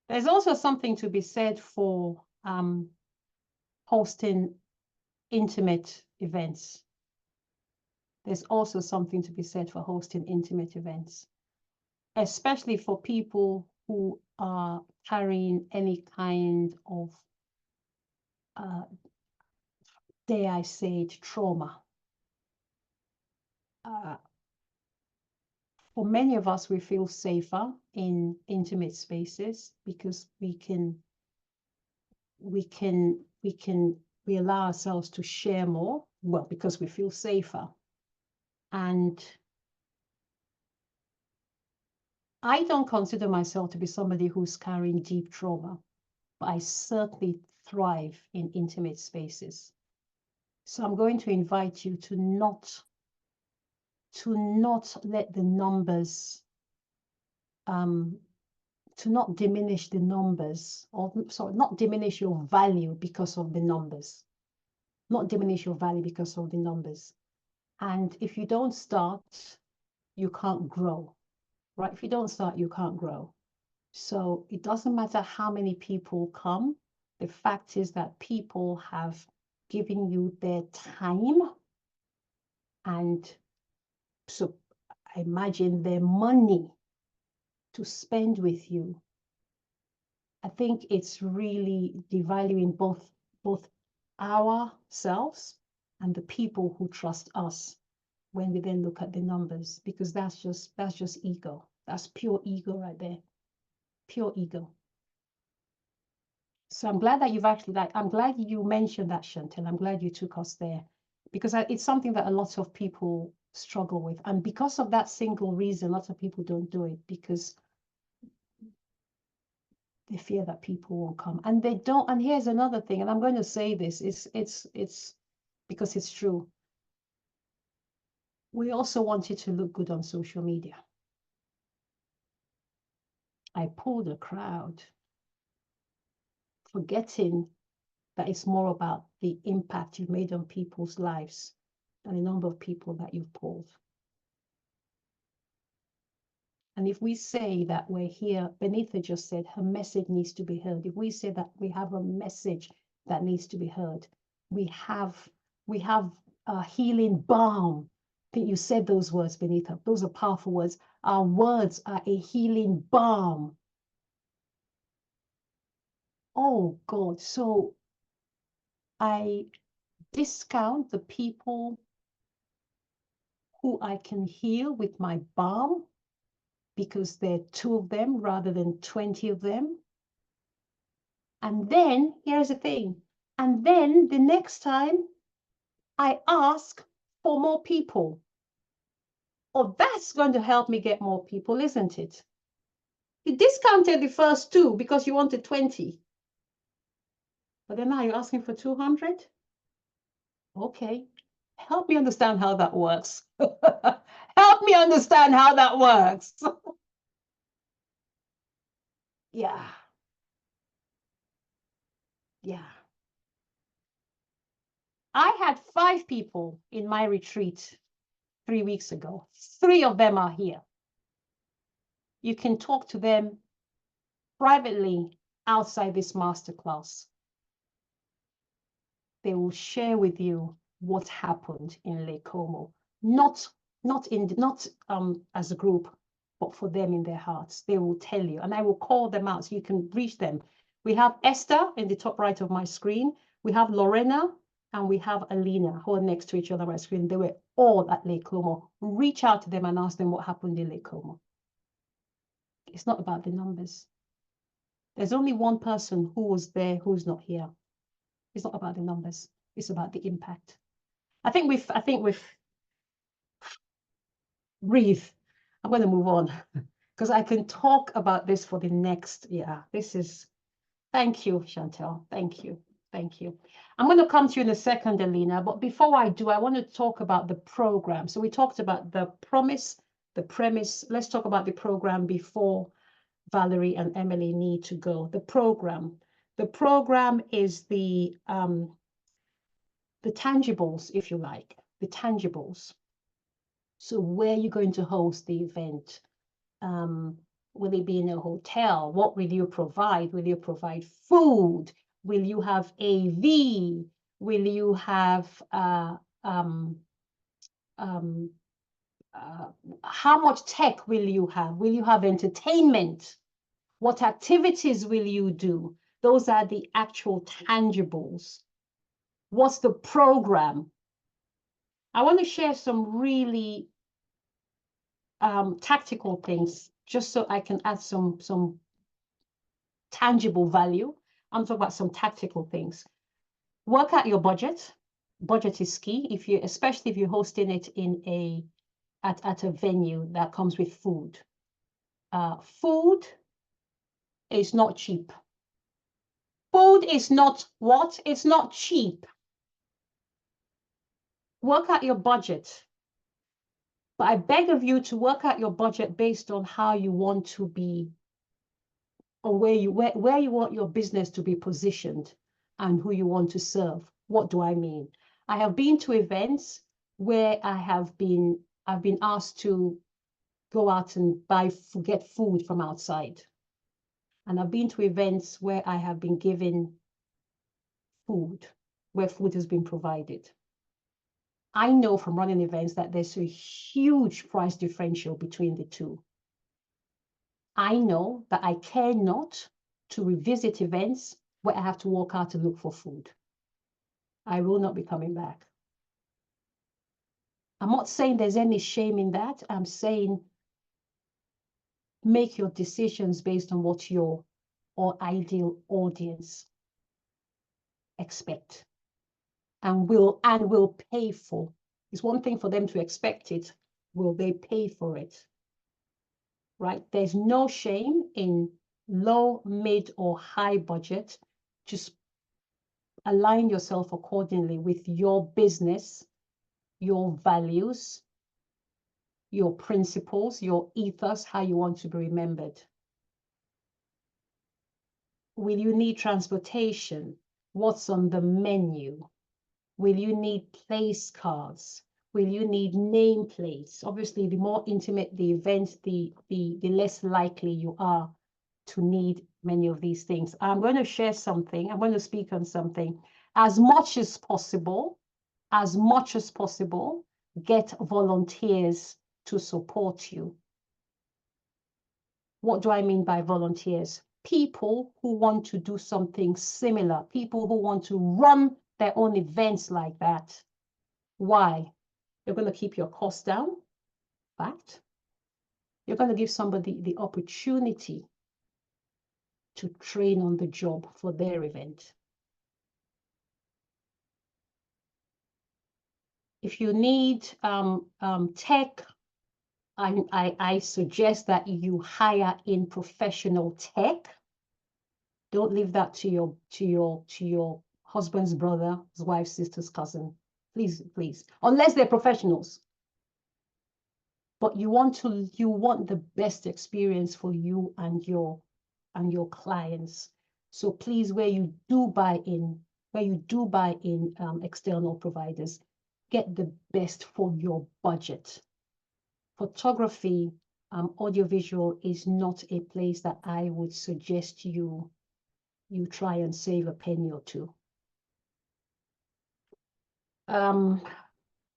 There's also something to be said for hosting intimate events. There's also something to be said for hosting intimate events, especially for people who are carrying any kind of, dare I say it, trauma. For many of us, we feel safer in intimate spaces because we allow ourselves to share more, well, because we feel safer. And I don't consider myself to be somebody who's carrying deep trauma, but I certainly thrive in intimate spaces. So I'm going to invite you to not let the numbers, to not diminish the numbers, or sorry, not diminish your value because of the numbers. Not diminish your value because of the numbers. And if you don't start, you can't grow, right? If you don't start, you can't grow. So it doesn't matter how many people come. The fact is that people have given you their time, and so I imagine their money to spend with you. I think it's really devaluing both ourselves and the people who trust us when we then look at the numbers, because that's just ego. That's pure ego right there. Pure ego. So I'm glad that you've actually, I'm glad you mentioned that, Chantel. I'm glad you took us there, because it's something that a lot of people struggle with. And because of that single reason, lots of people don't do it, because they fear that people won't come. And they don't. And here's another thing, and I'm going to say this, it's because it's true. We also want it to look good on social media. I pulled a crowd, forgetting that it's more about the impact you've made on people's lives than the number of people that you've pulled. And if we say that we're here, Benita just said her message needs to be heard. If we say that we have a message that needs to be heard, we have a healing balm. I think you said those words, Benita. Those are powerful words. Our words are a healing balm. Oh God, so I discount the people who I can heal with my balm because there are 2 of them rather than 20 of them. And then, here's the thing, and then the next time I ask for more people. Oh, that's going to help me get more people, isn't it? You discounted the first 2 because you wanted 20. But then now you're asking for 200? Okay. Help me understand how that works. Help me understand how that works. Yeah. Yeah. I had 5 people in my retreat 3 weeks ago. 3 of them are here. You can talk to them privately outside this masterclass. They will share with you what happened in Lake Como, not as a group, but for them in their hearts. They will tell you, and I will call them out so you can reach them. We have Esther in the top right of my screen. We have Lorena and we have Alina, who are next to each other on my screen. They were all at Lake Como. Reach out to them and ask them what happened in Lake Como. It's not about the numbers. There's only one person who was there who's not here. It's not about the numbers. It's about the impact. I think we've breathe. I'm going to move on because I can talk about this for the next, this is, thank you, Chantel. Thank you. Thank you. I'm going to come to you in a second, Alina, but before I do, I want to talk about the program. So we talked about the promise, The premise, let's talk about the program before Valerie and Emily need to go. The program is the tangibles, if you like, the tangibles. So where you're going to host the event, will it be in a hotel? What will you provide? Will you provide food? Will you have AV? Will you have how much tech will you have? Will you have entertainment? What activities will you do? Those are the actual tangibles. What's the program? I want to share some really tactical things, just so I can add some tangible value. I'm talking about some tactical things. Work out your budget. Budget is key, especially if you're hosting it in at a venue that comes with food. Food is not cheap. Food is not what? It's not cheap. Work out your budget. But I beg of you to work out your budget based on how you want to be, or where you want your business to be positioned and who you want to serve. What do I mean? I have been to events where I've been asked to go out and get food from outside. And I've been to events where I have been given food, where food has been provided. I know from running events that there's a huge price differential between the two. I know that I care not to revisit events where I have to walk out to look for food. I will not be coming back. I'm not saying there's any shame in that. I'm saying make your decisions based on what your ideal audience expect and will pay for. It's one thing for them to expect it. Will they pay for it? Right? There's no shame in low, mid, or high budget. Just align yourself accordingly with your business, your values, your principles, your ethos, how you want to be remembered. Will you need transportation? What's on the menu? Will you need place cards? Will you need nameplates? Obviously, the more intimate the event, the less likely you are to need many of these things. I'm going to share something. I'm going to speak on something. As much as possible, get volunteers to support you. What do I mean by volunteers? People who want to do something similar, people who want to run their own events like that. Why? You're going to keep your costs down. Fact. You're going to give somebody the opportunity to train on the job for their event. If you need tech, I suggest that you hire in professional tech. Don't leave that to your husband's brother, his wife's sister's cousin. Please, please, unless they're professionals. But you want the best experience for you and your clients. So please, where you do buy in external providers, get the best for your budget. Photography, audiovisual is not a place that I would suggest you try and save a penny or two.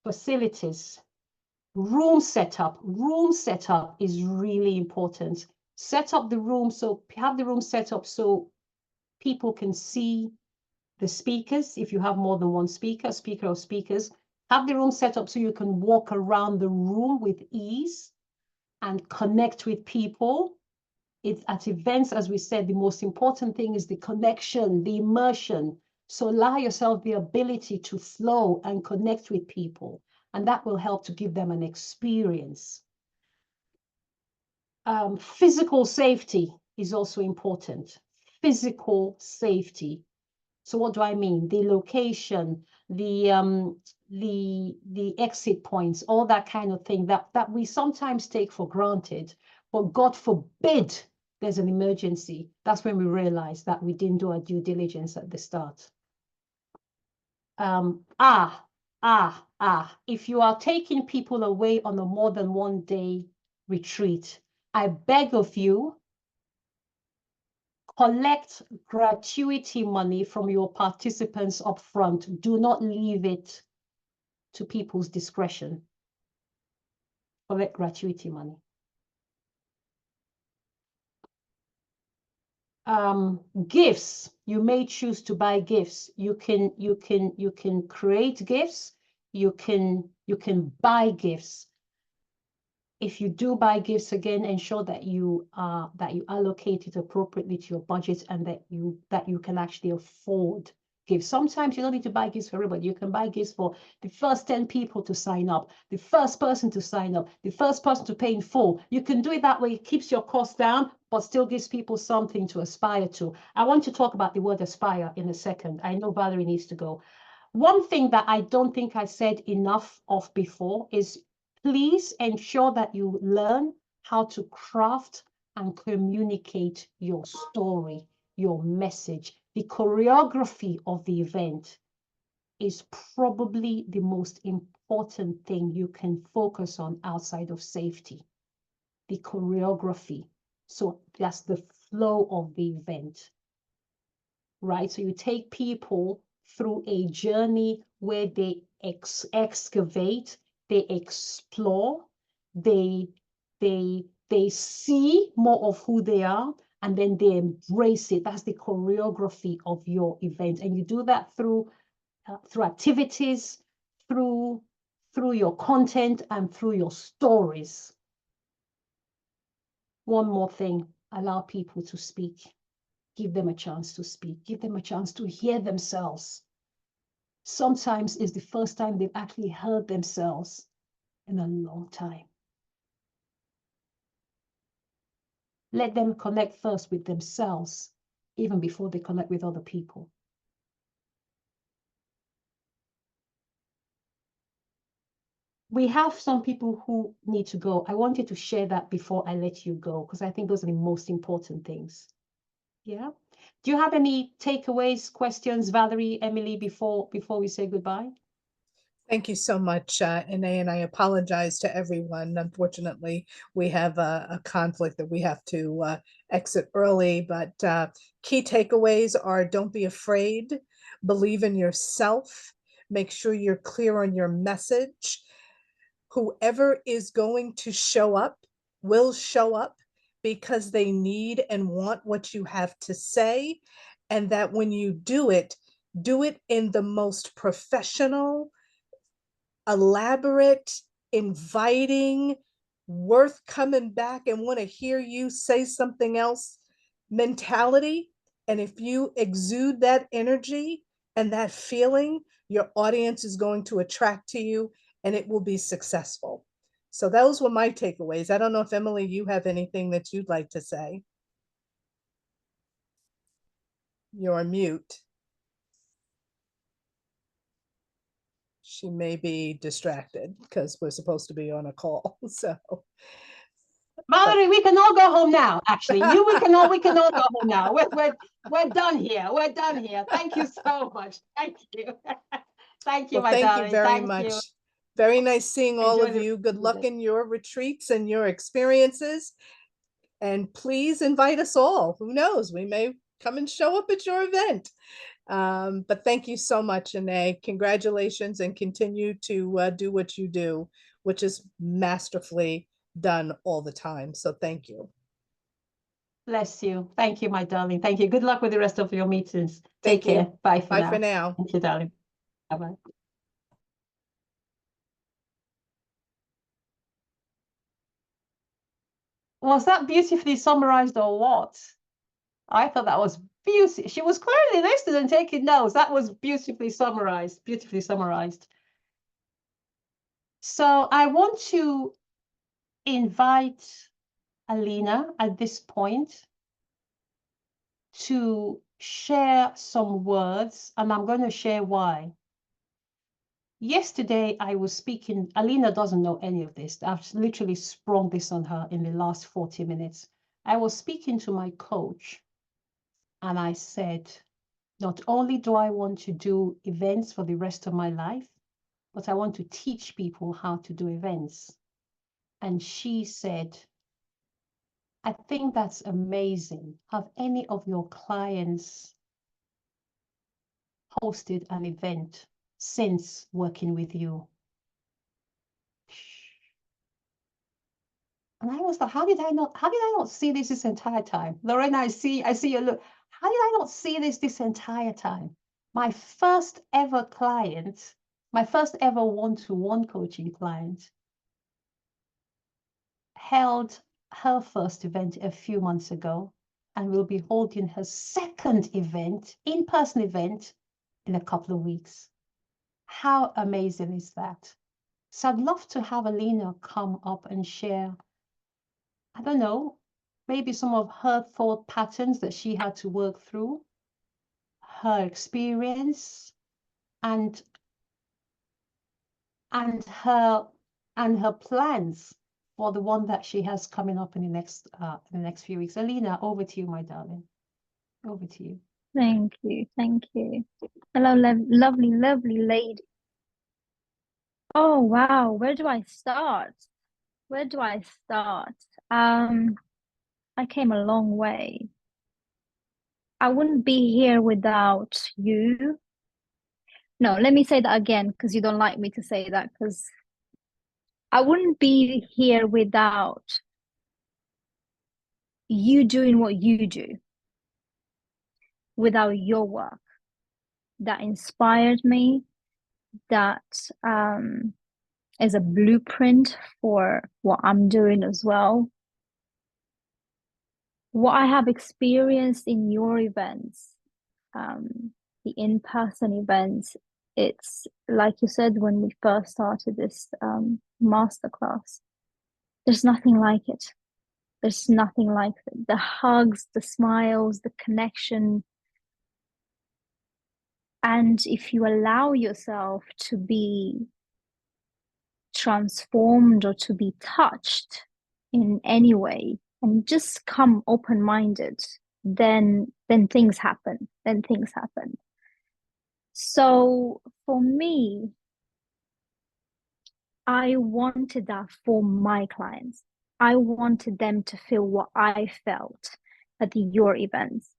Facilities, room setup is really important. Set up the room, so have the room set up so people can see the speakers. If you have more than one speaker or speakers, have the room set up so you can walk around the room with ease and connect with people. At events, as we said, the most important thing is the connection, the immersion. So allow yourself the ability to flow and connect with people, and that will help to give them an experience. Physical safety is also important. Physical safety. So what do I mean? The location, the exit points, all that kind of thing that we sometimes take for granted. But God forbid there's an emergency. That's when we realize that we didn't do our due diligence at the start. If you are taking people away on a more than 1 day retreat, I beg of you, collect gratuity money from your participants up front. Do not leave it to people's discretion. Collect gratuity money. Gifts. You may choose to buy gifts. You can create gifts. You can buy gifts. If you do buy gifts, again, ensure that you allocate it appropriately to your budget and that you can actually afford gifts. Sometimes you don't need to buy gifts for everybody. You can buy gifts for the first 10 people to sign up, the first person to sign up, the first person to pay in full. You can do it that way. It keeps your costs down, but still gives people something to aspire to. I want to talk about the word aspire in a second. I know Valerie needs to go. One thing that I don't think I said enough of before is please ensure that you learn how to craft and communicate your story, your message. The choreography of the event is probably the most important thing you can focus on outside of safety. The choreography. So that's the flow of the event, right? So you take people through a journey where they excavate, they explore, they see more of who they are, and then they embrace it. That's the choreography of your event, and you do that through activities, through your content, and through your stories. One more thing: allow people to speak. Give them a chance to speak. Give them a chance to hear themselves. Sometimes it's the first time they've actually heard themselves in a long time. Let them connect first with themselves, even before they connect with other people. We have some people who need to go. I wanted to share that before I let you go, because I think those are the most important things. Yeah. Do you have any takeaways, questions, Valerie, Emily, before we say goodbye? Thank you so much, Ine, and I apologize to everyone. Unfortunately, we have a conflict that we have to exit early, but key takeaways are: don't be afraid, believe in yourself, make sure you're clear on your message. Whoever is going to show up will show up because they need and want what you have to say, and that when you do it in the most professional, elaborate, inviting, worth coming back and want to hear you say something else mentality. And if you exude that energy and that feeling, your audience is going to attract to you and it will be successful. So those were my takeaways. I don't know if Emily, you have anything that you'd like to say. You're on mute. She may be distracted because we're supposed to be on a call. So Valerie, we can all go home now. Actually, we can all go home now. We're done here. We're done here. Thank you so much. Thank you. Thank you, well, my thank darling. you very much. You. Very nice seeing all Enjoy of you. Good luck in your retreats and your experiences. And please invite us all. Who knows? We may come and show up at your event. But thank you so much, Ine. Congratulations, and continue to do what you do, which is masterfully done all the time. So thank you. Bless you. Thank you, my darling. Thank you. Good luck with the rest of your meetings. Take Thank you. care. Bye for Bye now. for now. Thank you, darling. Bye-bye. Was that beautifully summarized or what? I thought that was beautiful. She was clearly listening and taking notes. That was beautifully summarized. Beautifully summarized. So I want to invite Alina at this point to share some words, and I'm going to share why. Yesterday, I was speaking, Alina doesn't know any of this. I've literally sprung this on her in the last 40 minutes. I was speaking to my coach, and I said, not only do I want to do events for the rest of my life, but I want to teach people how to do events. And she said, I think that's amazing. Have any of your clients hosted an event since working with you? And I was like, how did I not see this entire time? Lorena, I see your look. How did I not see this entire time? My first ever client, my first ever one-to-one coaching client, held her first event a few months ago, and will be holding her second event, in-person event, in a couple of weeks. How amazing is that? So I'd love to have Alina come up and share, I don't know, maybe some of her thought patterns that she had to work through, her experience, and her plans for the one that she has coming up in the next few weeks. Alina, over to you, my darling. Over to you. Thank you. Thank you. Hello, lovely, lovely lady. Oh, wow. Where do I start? Where do I start? I came a long way. I wouldn't be here without you. No, let me say that again, because you don't like me to say that, because I wouldn't be here without you doing what you do, without your work that inspired me, that is a blueprint for what I'm doing as well. What I have experienced in your events, the in-person events, it's like you said when we first started this masterclass, there's nothing like it. There's nothing like it. The hugs, the smiles, the connection. And if you allow yourself to be transformed or to be touched in any way and just come open-minded, then things happen. So for me, I wanted that for my clients. I wanted them to feel what I felt at your events.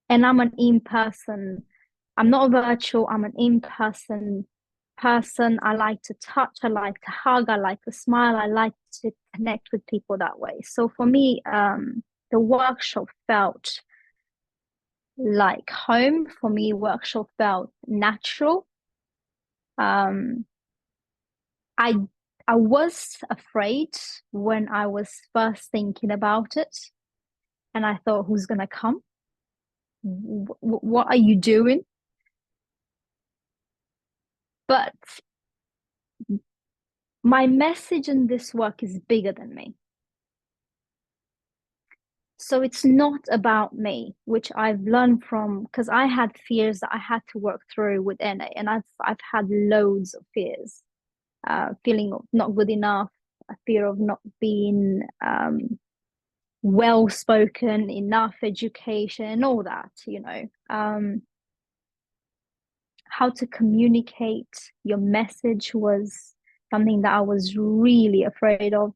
And I'm an in-person, I'm not virtual, I'm an in-person person. I like to touch, I like to hug, I like to smile, I like to connect with people that way. So for me, the workshop felt like home. For me, workshop felt natural. I was afraid when I was first thinking about it, and I thought, who's gonna come? What are you doing? But my message in this work is bigger than me. So it's not about me, which I've learned from, because I had fears that I had to work through with NA, and I've had loads of fears. Feeling not good enough, a fear of not being well spoken, enough education, all that, how to communicate your message was something that I was really afraid of.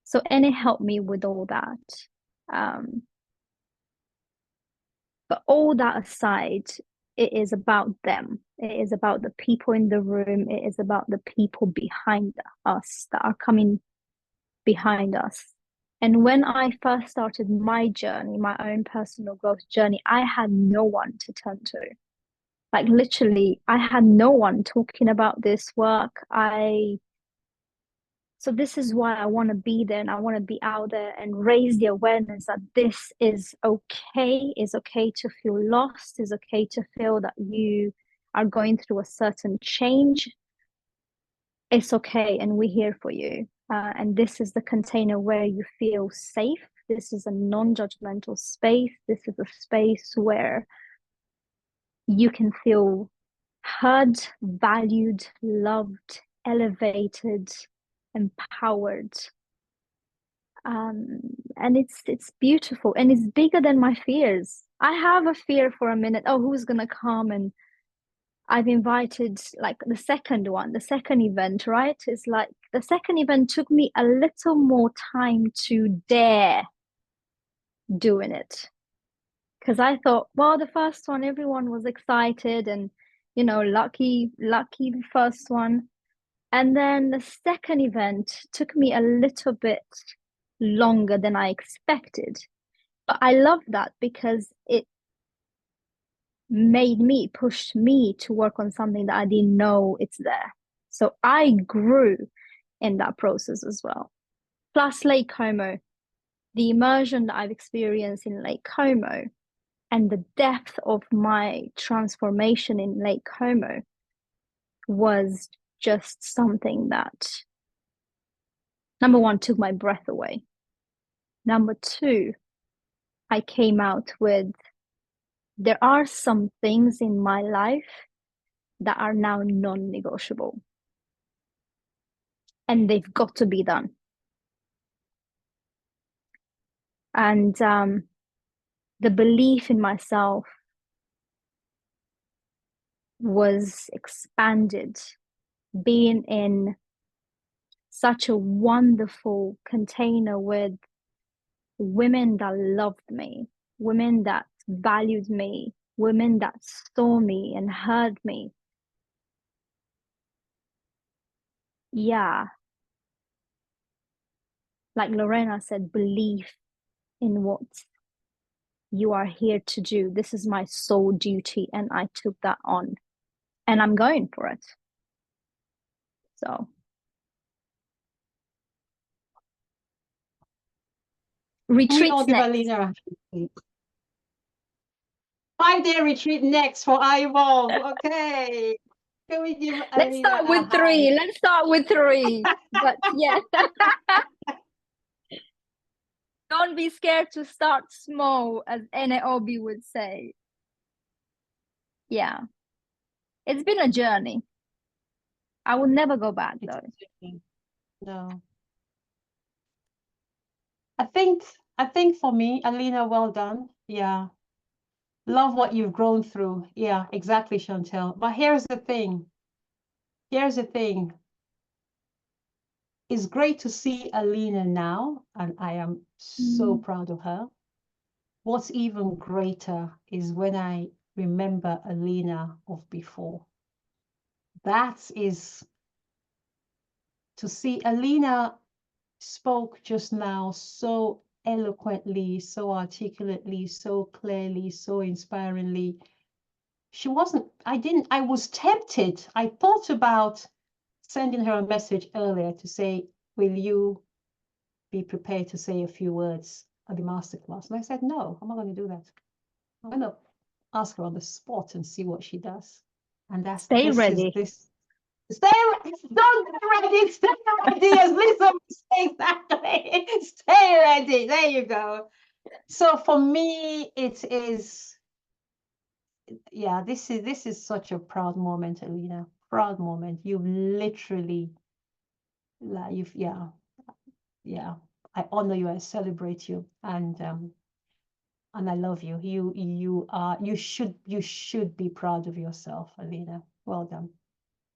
So NA helped me with all that. But all that aside, it is about them. It is about the people in the room. It is about the people behind us that are coming behind us. And when I first started my journey, my own personal growth journey, I had no one to turn to. Like literally, I had no one talking about this work. So this is why I want to be there, and I want to be out there and raise the awareness that this is okay. It's okay to feel lost. It's okay to feel that you are going through a certain change. It's okay, and we're here for you. And this is the container where you feel safe. This is a non-judgmental space. This is a space where you can feel heard, valued, loved, elevated, empowered. And it's beautiful, and it's bigger than my fears. I have a fear for a minute. Oh, who's gonna come? And I've invited like the second event, right? It's like the second event took me a little more time to dare doing it. Because I thought, well, the first one, everyone was excited and, you know, lucky the first one. And then the second event took me a little bit longer than I expected. But I love that because it pushed me to work on something that I didn't know it's there. So I grew in that process as well. Plus Lake Como, the immersion that I've experienced in Lake Como and the depth of my transformation in Lake Como was just something that, number one, took my breath away. Number two, I came out with, there are some things in my life that are now non-negotiable. And they've got to be done. And the belief in myself was expanded, being in such a wonderful container with women that loved me, women that valued me, women that saw me and heard me. Yeah. Like Lorena said, belief in what you are here to do. This is my soul duty, and I took that on, and I'm going for it. So. Retreats next. Alina 5-day retreat next for iEvolve. Okay. Can we give Let's Alina start a with three. high? Let's start with three. But yeah. Don't be scared to start small, as Obi would say. Yeah. It's been a journey. I will never go back though. No. I think for me, Alina, well done. Yeah. Love what you've grown through. Yeah, exactly, Chantel. But here's the thing. Here's the thing. It's great to see Alina now, and I am so proud of her. What's even greater is when I remember Alina of before. That is, to see Alina spoke just now so eloquently, so articulately, so clearly, so inspiringly. She wasn't, I was tempted. I thought about sending her a message earlier to say, will you be prepared to say a few words at the masterclass? And I said, no, I'm not going to do that. I'm going to ask her on the spot and see what she does. And that's Stay ready. Stay ready. Don't get ready. Stay ready. As Lisa would say, exactly. Stay ready. There you go. So for me, it is, yeah, this is such a proud moment, Alina. Proud moment. You've literally, like, yeah. I honor you. I celebrate you, and I love you. You should be proud of yourself, Alina. Well done.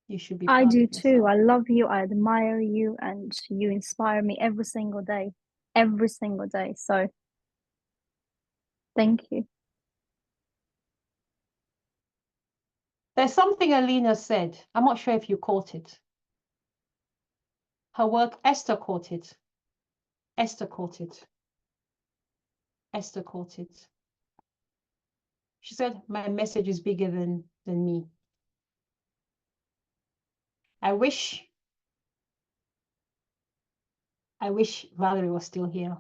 You should be proud I do of too. yourself. I love you. I admire you, and you inspire me every single day. Every single day. So thank you. There's something Alina said. I'm not sure if you caught it. Her work, Esther caught it. Esther caught it. Esther caught it. She said, my message is bigger than me. I wish Valerie was still here.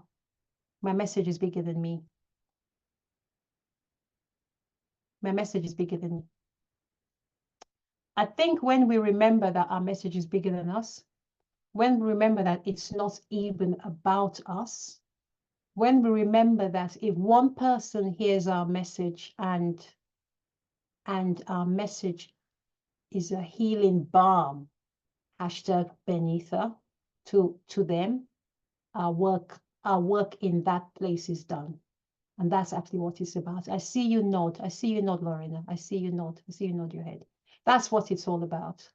My message is bigger than me. My message is bigger than me. I think when we remember that our message is bigger than us, when we remember that it's not even about us, when we remember that if one person hears our message and our message is a healing balm, hashtag Benitha, to them, our work in that place is done. And that's actually what it's about. I see you nod. I see you nod, Lorena. I see you nod. I see you nod your head. That's what it's all about.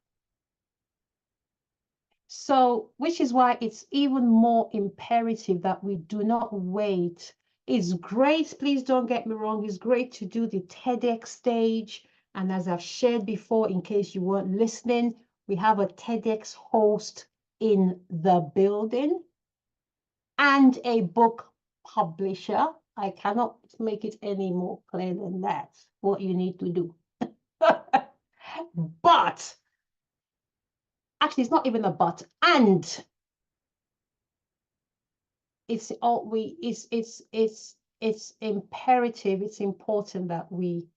So, which is why it's even more imperative that we do not wait. It's great, please don't get me wrong, it's great to do the TEDx stage. And as I've shared before, in case you weren't listening, we have a TEDx host in the building and a book publisher. I cannot make it any more clear than that, what you need to do. But actually, it's not even a but, and it's imperative, it's important that we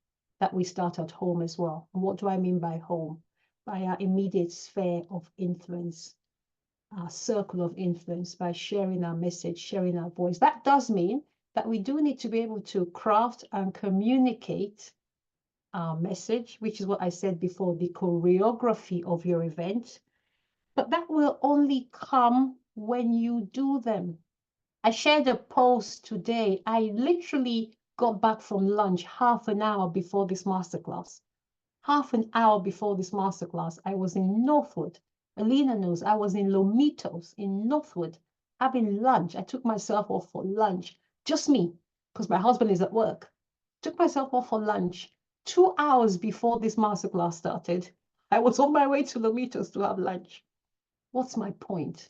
start at home as well. And what do I mean by home? By our immediate sphere of influence, our circle of influence, by sharing our message, sharing our voice. That does mean that we do need to be able to craft and communicate our message, which is what I said before, the choreography of your event. But that will only come when you do them. I shared a post today. I literally got back from lunch half an hour before this masterclass. Half an hour before this masterclass, I was in Northwood. Alina knows I was in Lomitos in Northwood having lunch. I took myself off for lunch, just me, because my husband is at work. Took myself off for lunch 2 hours before this masterclass started. I was on my way to Lomitos to have lunch. What's my point?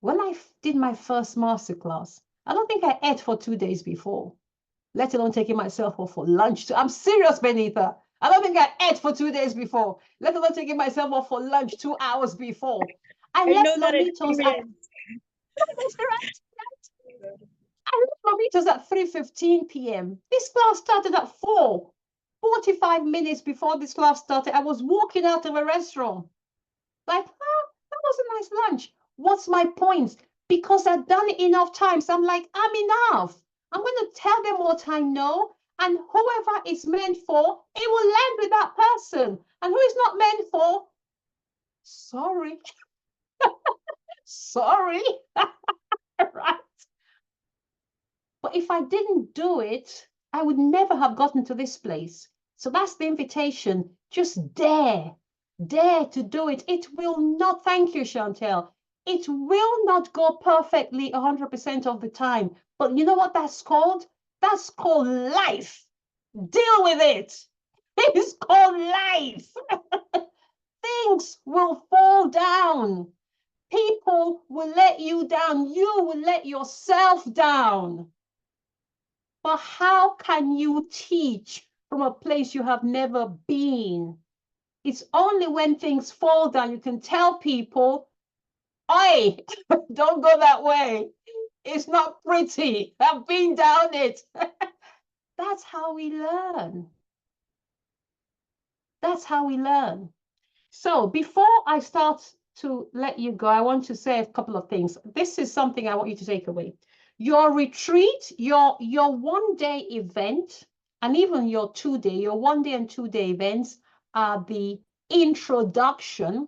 When I did my first masterclass, I don't think I ate for 2 days before, let alone taking myself off for lunch. I'm serious, Benitha. I don't think I ate for 2 days before, let alone taking myself off for lunch 2 hours before. I left Lomitos at I left Lomitos at 3:15 p.m. This class started at 4. 45 minutes before this class started, I was walking out of a restaurant. Like, that was a nice lunch. What's my point? Because I've done it enough times. I'm like, I'm enough. I'm going to tell them what I know. And whoever it's meant for, it will land with that person. And who is not meant for, sorry. Sorry. Right? But if I didn't do it, I would never have gotten to this place. So that's the invitation. Just dare to do it. It will not, thank you, Chantel. It will not go perfectly 100% of the time. But you know what that's called? That's called life. Deal with it. It's called life. Things will fall down. People will let you down. You will let yourself down. But how can you teach from a place you have never been? It's only when things fall down you can tell people, oi, don't go that way. It's not pretty. I've been down it. That's how we learn. That's how we learn. So before I start to let you go, I want to say a couple of things. This is something I want you to take away. Your retreat, your 1 day event, and even your 2 day, your 1 day and 2 day events are the introduction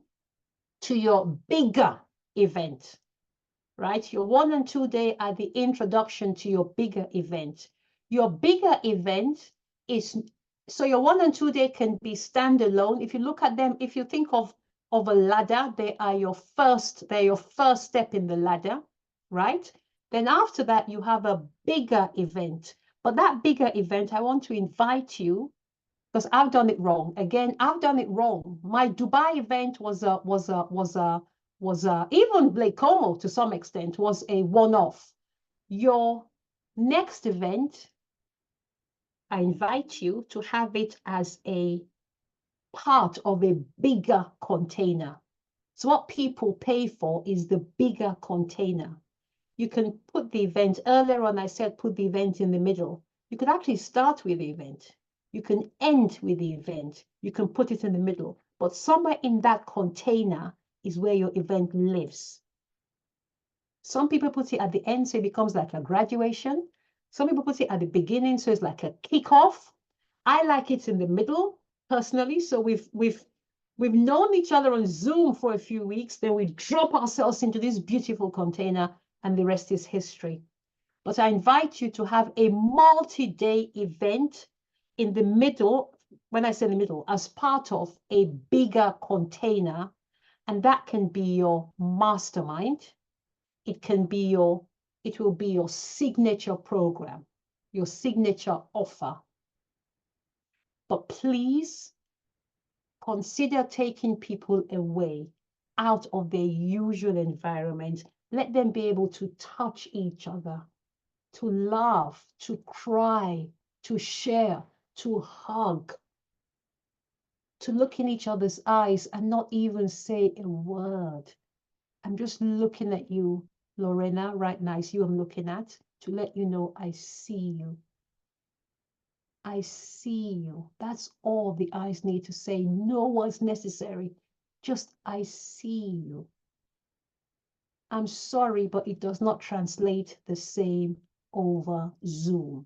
to your bigger event, right? Your 1 and 2 day are the introduction to your bigger event. Your bigger event is, so your 1 and 2 day can be standalone. If you look at them, if you think of a ladder, they're your first step in the ladder, right? Then after that, you have a bigger event. But that bigger event, I want to invite you, because I've done it wrong. Again, I've done it wrong. My Dubai event was even Blake Como to some extent was a one-off. Your next event, I invite you to have it as a part of a bigger container. So what people pay for is the bigger container. You can put the event earlier on. I said put the event in the middle. You could actually start with the event. You can end with the event. You can put it in the middle. But somewhere in that container is where your event lives. Some people put it at the end, so it becomes like a graduation. Some people put it at the beginning, so it's like a kickoff. I like it in the middle, personally. So we've known each other on Zoom for a few weeks, then we drop ourselves into this beautiful container, and the rest is history. But I invite you to have a multi-day event in the middle, when I say in the middle, as part of a bigger container, and that can be your mastermind. It will be your signature program, your signature offer. But please consider taking people away out of their usual environment. Let them be able to touch each other, to laugh, to cry, to share, to hug, to look in each other's eyes and not even say a word. I'm just looking at you, Lorena, right now. It's you I'm looking at, to let you know I see you. I see you. That's all the eyes need to say. No words necessary. Just, I see you. I'm sorry, but it does not translate the same over Zoom.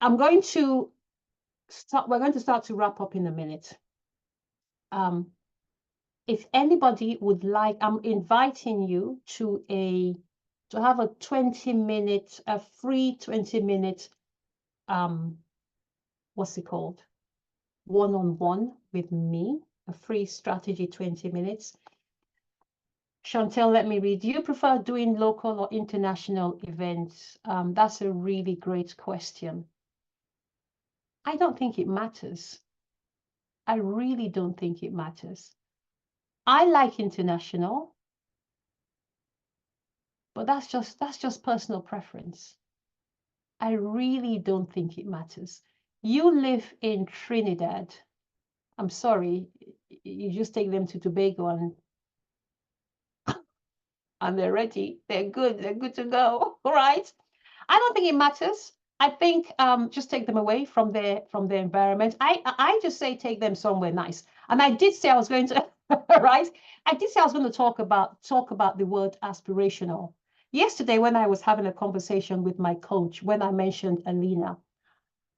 We're going to start to wrap up in a minute. If anybody would like, I'm inviting you to have a 20-minute, a free 20-minute, what's it called? One-on-one with me, a free strategy 20 minutes. Chantel, let me read. Do you prefer doing local or international events? That's a really great question. I don't think it matters. I really don't think it matters. I like international, but that's just personal preference. I really don't think it matters. You live in Trinidad. I'm sorry, you just take them to Tobago and they're ready. They're good to go, right? I don't think it matters. I think just take them away from their environment. I just say take them somewhere nice. And I did say I was going to, right? I did say I was going to talk about the word aspirational. Yesterday, when I was having a conversation with my coach, when I mentioned Alina,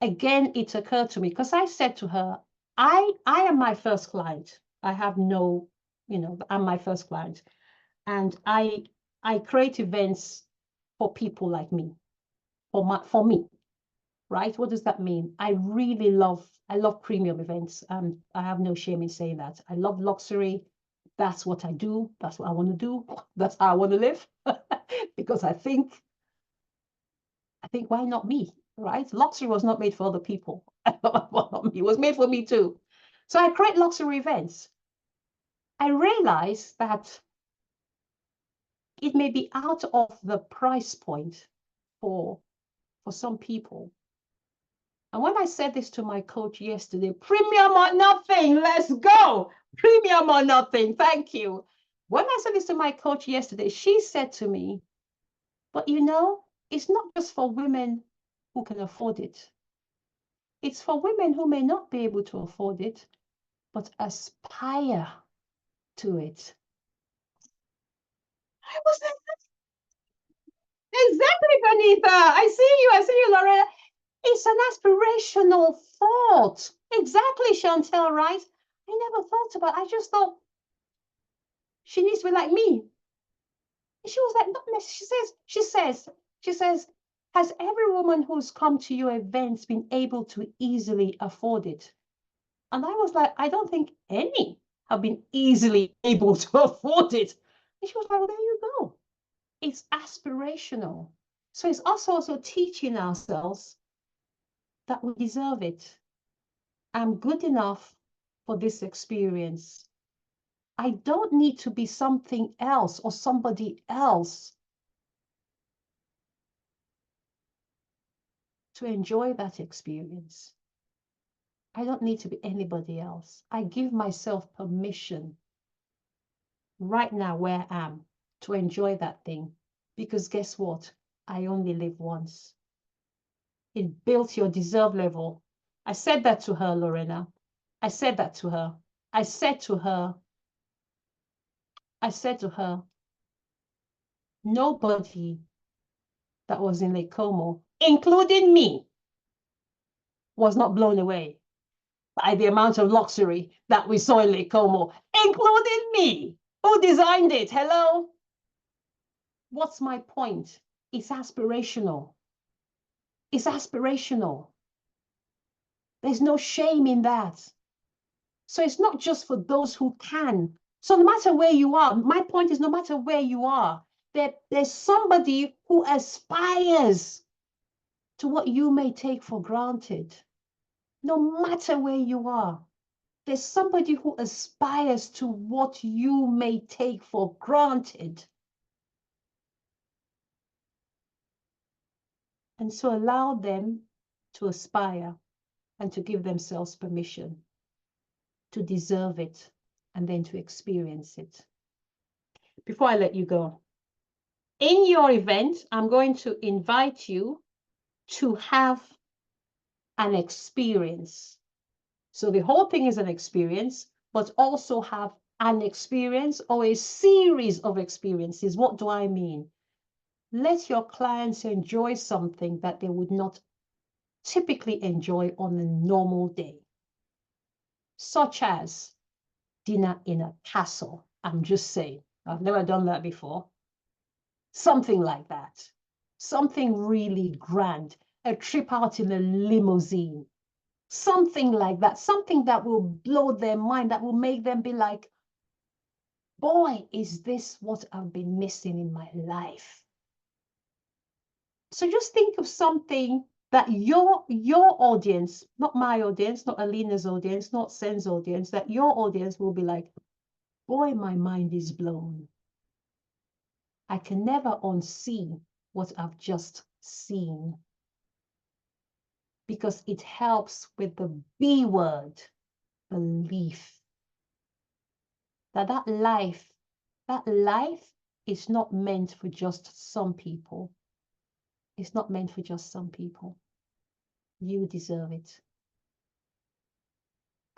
again, it occurred to me, because I said to her, I am my first client. I have no, I'm my first client. And I create events for people like me, for me, right? What does that mean? I love premium events. I have no shame in saying that. I love luxury. That's what I do. That's what I want to do. That's how I want to live. Because I think why not me, right? Luxury was not made for other people. It was made for me too. So I create luxury events. I realize that it may be out of the price point for some people. And when I said this to my coach yesterday, premium or nothing, let's go. Premium or nothing, thank you. When I said this to my coach yesterday, she said to me, but it's not just for women who can afford it. It's for women who may not be able to afford it, but aspire to it. I was like, exactly, Benita. I see you, Lorena. It's an aspirational thought. Exactly, Chantel, right? I never thought about it. I just thought she needs to be like me. And she was like, not necessarily. She says, has every woman who's come to your events been able to easily afford it? And I was like, I don't think any have been easily able to afford it. And she was like, well, there you go. It's aspirational. So it's us also teaching ourselves that we deserve it. I'm good enough for this experience. I don't need to be something else or somebody else to enjoy that experience. I don't need to be anybody else. I give myself permission right now where I am to enjoy that thing, because guess what? I only live once. It built your deserve level. I said that to her, Lorena. I said that to her. I said to her, I said to her, nobody that was in Lake Como, including me, was not blown away by the amount of luxury that we saw in Lake Como, including me. Who designed it? Hello? What's my point? It's aspirational. It's aspirational. There's no shame in that. So it's not just for those who can. So no matter where you are, my point is no matter where you are, there's somebody who aspires to what you may take for granted. No matter where you are, there's somebody who aspires to what you may take for granted. And so allow them to aspire and to give themselves permission to deserve it and then to experience it. Before I let you go, in your event, I'm going to invite you to have an experience. So the whole thing is an experience, but also have an experience or a series of experiences. What do I mean? Let your clients enjoy something that they would not typically enjoy on a normal day, such as dinner in a castle. I'm just saying, I've never done that before. Something like that. Something really grand. A trip out in a limousine. Something like that. Something that will blow their mind, that will make them be like, boy, is this what I've been missing in my life? So just think of something that your audience, not my audience, not Alina's audience, not Sen's audience, that your audience will be like, boy, my mind is blown. I can never unsee what I've just seen, because it helps with the B word, belief. That life is not meant for just some people. It's not meant for just some people. You deserve it.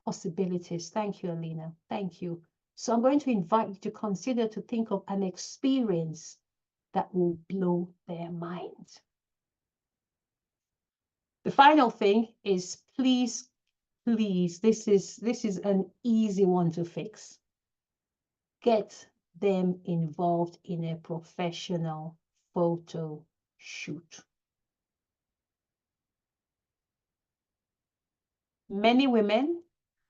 Possibilities. Thank you, Alina. Thank you. So I'm going to invite you to consider to think of an experience that will blow their mind. The final thing is, please, this is an easy one to fix. Get them involved in a professional photo shoot. Many women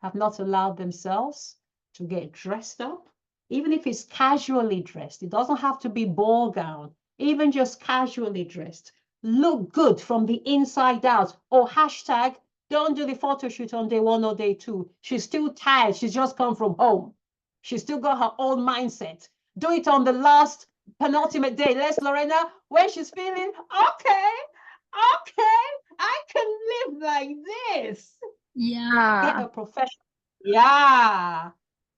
have not allowed themselves to get dressed up, even if it's casually dressed. It doesn't have to be ball gown, even just casually dressed. Look good from the inside out. Or hashtag, don't do the photo shoot on day 1 or day 2. She's still tired. She's just come from home. She's still got her own mindset. Do it on the last penultimate day. Les Lorena, when she's feeling, okay, I can live like this. Yeah. Get a professional, yeah.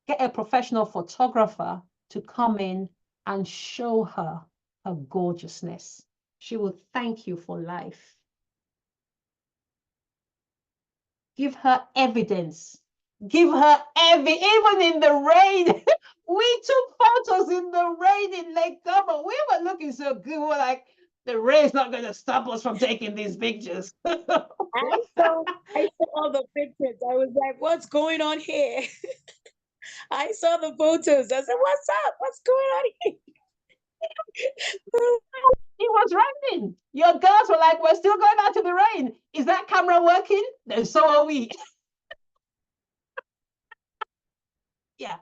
Get a professional photographer to come in and show her her gorgeousness. She will thank you for life. Give her evidence. Give her even in the rain. We took photos in the rain in Lake Como. We were looking so good. We were like, the rain's not going to stop us from taking these pictures. I saw all the pictures. I was like, what's going on here? I saw the photos. I said, what's up? What's going on here? It was raining. Your girls were like, we're still going out to the rain. Is that camera working? Then so are we. Yeah.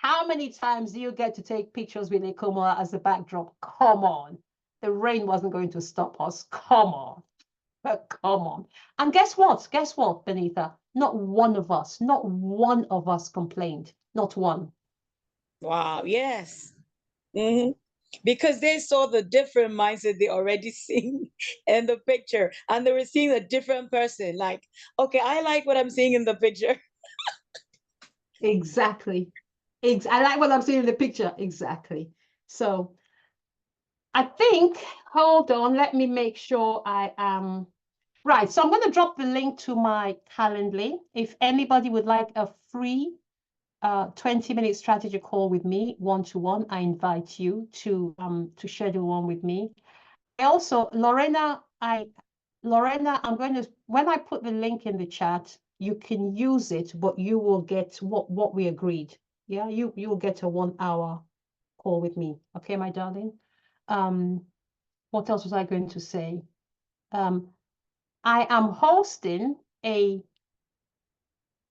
How many times do you get to take pictures with Lake Como as a backdrop? Come on. The rain wasn't going to stop us. Come on. Come on. And guess what? Guess what, Benita? Not one of us complained. Not one. Wow, yes. Mm-hmm. Because they saw the different mindset they already seen in the picture, and they were seeing a different person. Like, okay, I like what I'm seeing in the picture. Exactly. I like what I'm seeing in the picture. Exactly. So I think, hold on, let me make sure I am right. So I'm going to drop the link to my Calendly. If anybody would like a free 20-minute strategy call with me, one-to-one, I invite you to schedule one with me. Also, Lorena, I'm going to, when I put the link in the chat, you can use it, but you will get what we agreed. Yeah, you will get a 1 hour call with me. Okay, my darling. What else was I going to say? I am hosting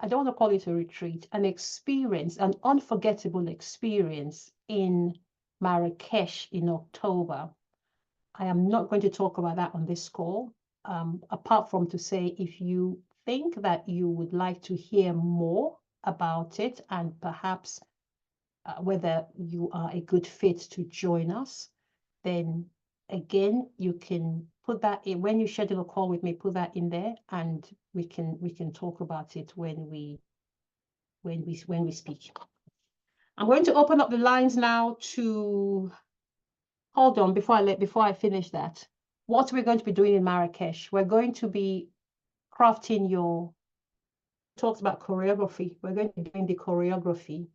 I don't want to call it a retreat, an experience, an unforgettable experience in Marrakesh in October. I am not going to talk about that on this call, apart from to say, if you think that you would like to hear more about it and perhaps whether you are a good fit to join us, then again, you can put that in when you schedule a call with me, put that in there, and we can talk about it when we speak. I'm going to open up the lines now to, hold on, before I finish that. What we're going to be doing in Marrakesh, we're going to be crafting talked about choreography. We're going to be doing the choreography,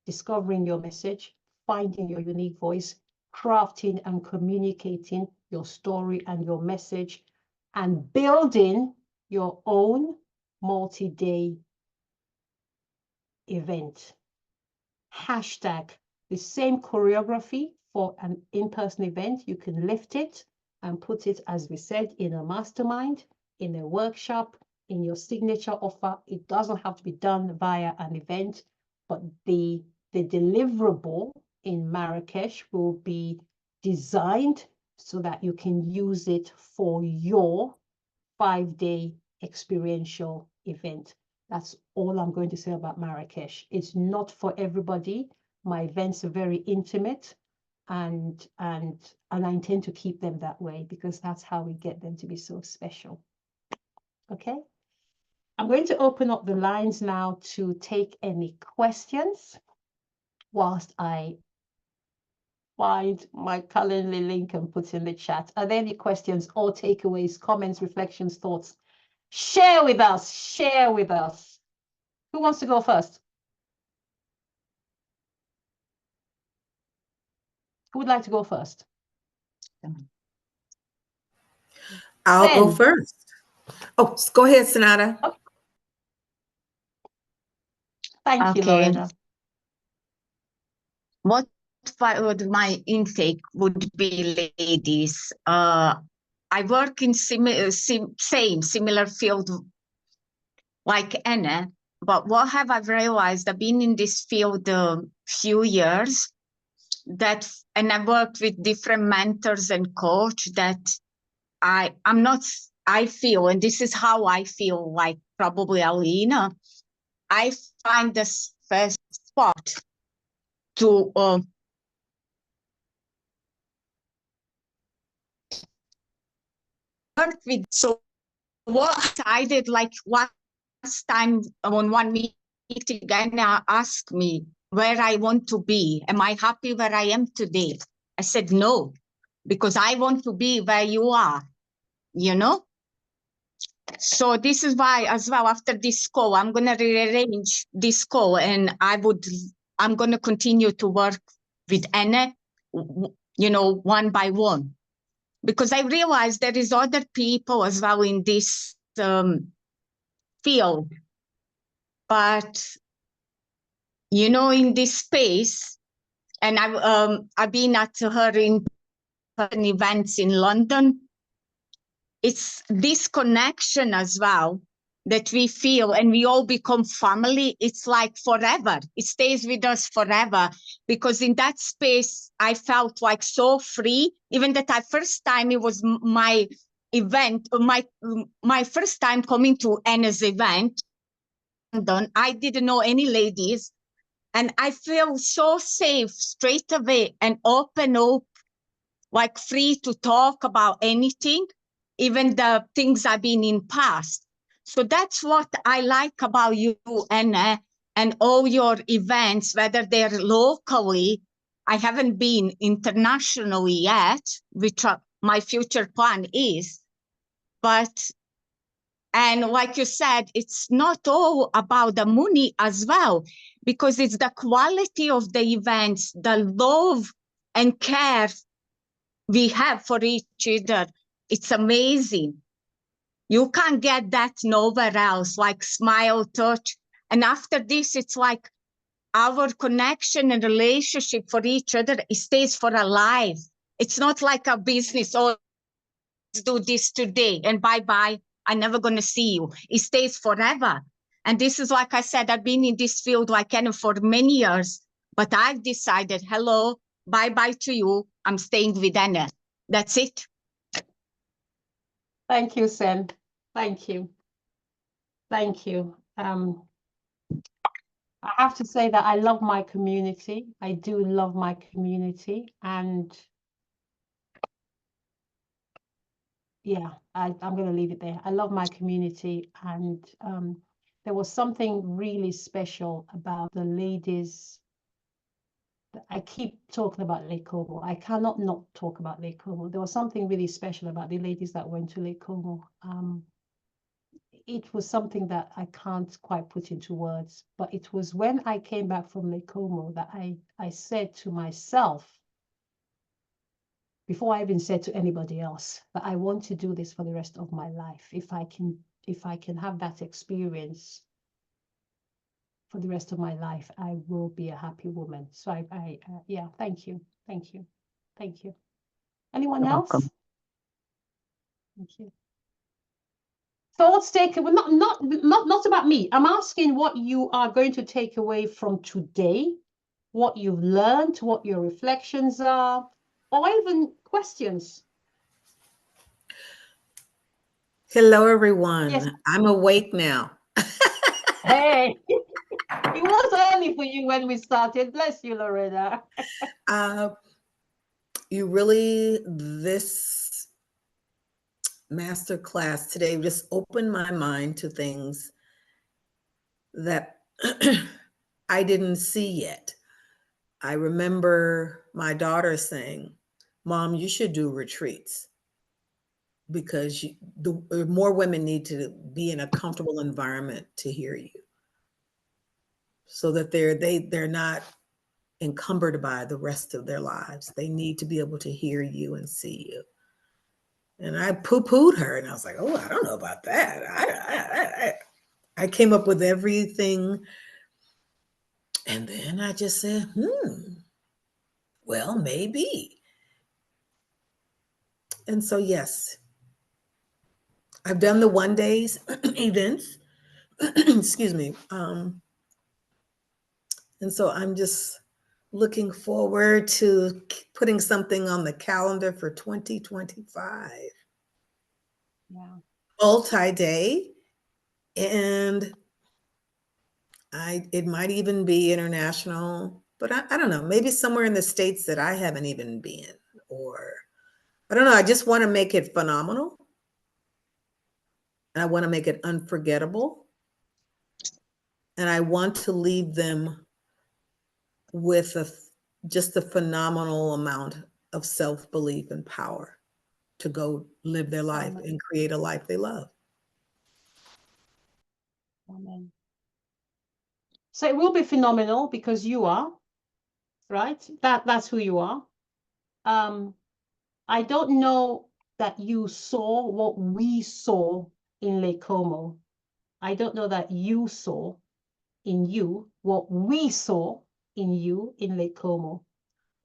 discovering your message, finding your unique voice, crafting and communicating your story and your message, and building your own multi-day event. Hashtag the same choreography for an in-person event. You can lift it and put it, as we said, in a mastermind, in a workshop, in your signature offer. It doesn't have to be done via an event, but the deliverable in Marrakesh will be designed so that you can use it for your 5-day experiential event. That's all I'm going to say about Marrakesh. It's not for everybody. My events are very intimate, and I intend to keep them that way because that's how we get them to be so special. Okay? I'm going to open up the lines now to take any questions whilst I find my Calendly link and put in the chat. Are there any questions or takeaways, comments, reflections, thoughts? Share with us. Share with us. Who wants to go first? Who would like to go first? I'll go Ben. first. Oh, go ahead, Sonata. Okay. Thank you, Okay. Lorena. What would my intake would be, ladies? I work in similar field like Anna, but what have I realized? I've been in this field a few years, and I worked with different mentors and coach that I feel, and this is how I feel, like probably Alina, I find the first spot to work with. So what I did, like last time on one meeting, Anna asked me where I want to be. Am I happy where I am today? I said no, because I want to be where you are, you know? So this is why as well, after this call, I'm going to rearrange this call, and I'm going to continue to work with Anna, you know, one by one, because I realize there is other people as well in this field, but you know, in this space, and I've been at her in events in London. It's this connection as well that we feel, and we all become family. It's like forever. It stays with us forever, because in that space, I felt like so free. Even that first time, it was my event, my first time coming to Anna's event in London. I didn't know any ladies, and I feel so safe straight away and open up, like free to talk about anything, even the things I've been in past. So that's what I like about you, Anna, and all your events, whether they're locally. I haven't been internationally yet, which my future plan is, but And like you said, it's not all about the money as well, because it's the quality of the events, the love and care we have for each other. It's amazing. You can't get that nowhere else, like smile, touch. And after this, it's like our connection and relationship for each other, it stays for a life. It's not like a business, oh, let's do this today and bye-bye, I'm never going to see you. It stays forever. And this is, like I said, I've been in this field like Anna for many years, but I've decided, hello, bye-bye to you. I'm staying with Anna. That's it. Thank you, Sen. Thank you. Thank you. I have to say that I love my community. I do love my community. And yeah, I'm going to leave it there. I love my community. And there was something really special about the ladies. I keep talking about Lake Como. I cannot not talk about Lake Como. There was something really special about the ladies that went to Lake Como. It was something that I can't quite put into words, but it was when I came back from Lake Como that I said to myself, before I even said to anybody else, that I want to do this for the rest of my life. If I can have that experience for the rest of my life, I will be a happy woman. So yeah, thank you. Thank you. Thank you. Anyone You're else? welcome. Thank you. Thoughts taken, well, not about me. I'm asking what you are going to take away from today, what you've learned, what your reflections are, or even questions. Hello, everyone. Yes. I'm awake now. Hey, it was early for you when we started. Bless you, Lorena. This master class today just opened my mind to things that I didn't see yet. I remember my daughter saying, Mom, you should do retreats because more women need to be in a comfortable environment to hear you, so that they're not encumbered by the rest of their lives. They need to be able to hear you and see you. And I poo-pooed her, and I was like, oh, I don't know about that. I came up with everything. And then I just said, well, maybe. And so, yes, I've done the 1 days events, excuse me. And so I'm just looking forward to putting something on the calendar for 2025. Yeah. Multi-day, and it might even be international, but I don't know, maybe somewhere in the States that I haven't even been, or I don't know. I just want to make it phenomenal. And I want to make it unforgettable. And I want to leave them with just a phenomenal amount of self-belief and power to go live their life and create a life they love. Amen. So it will be phenomenal because you are, right? That's who you are. I don't know that you saw what we saw in Lake Como. I don't know that you saw in you what we saw in you in Lake Como.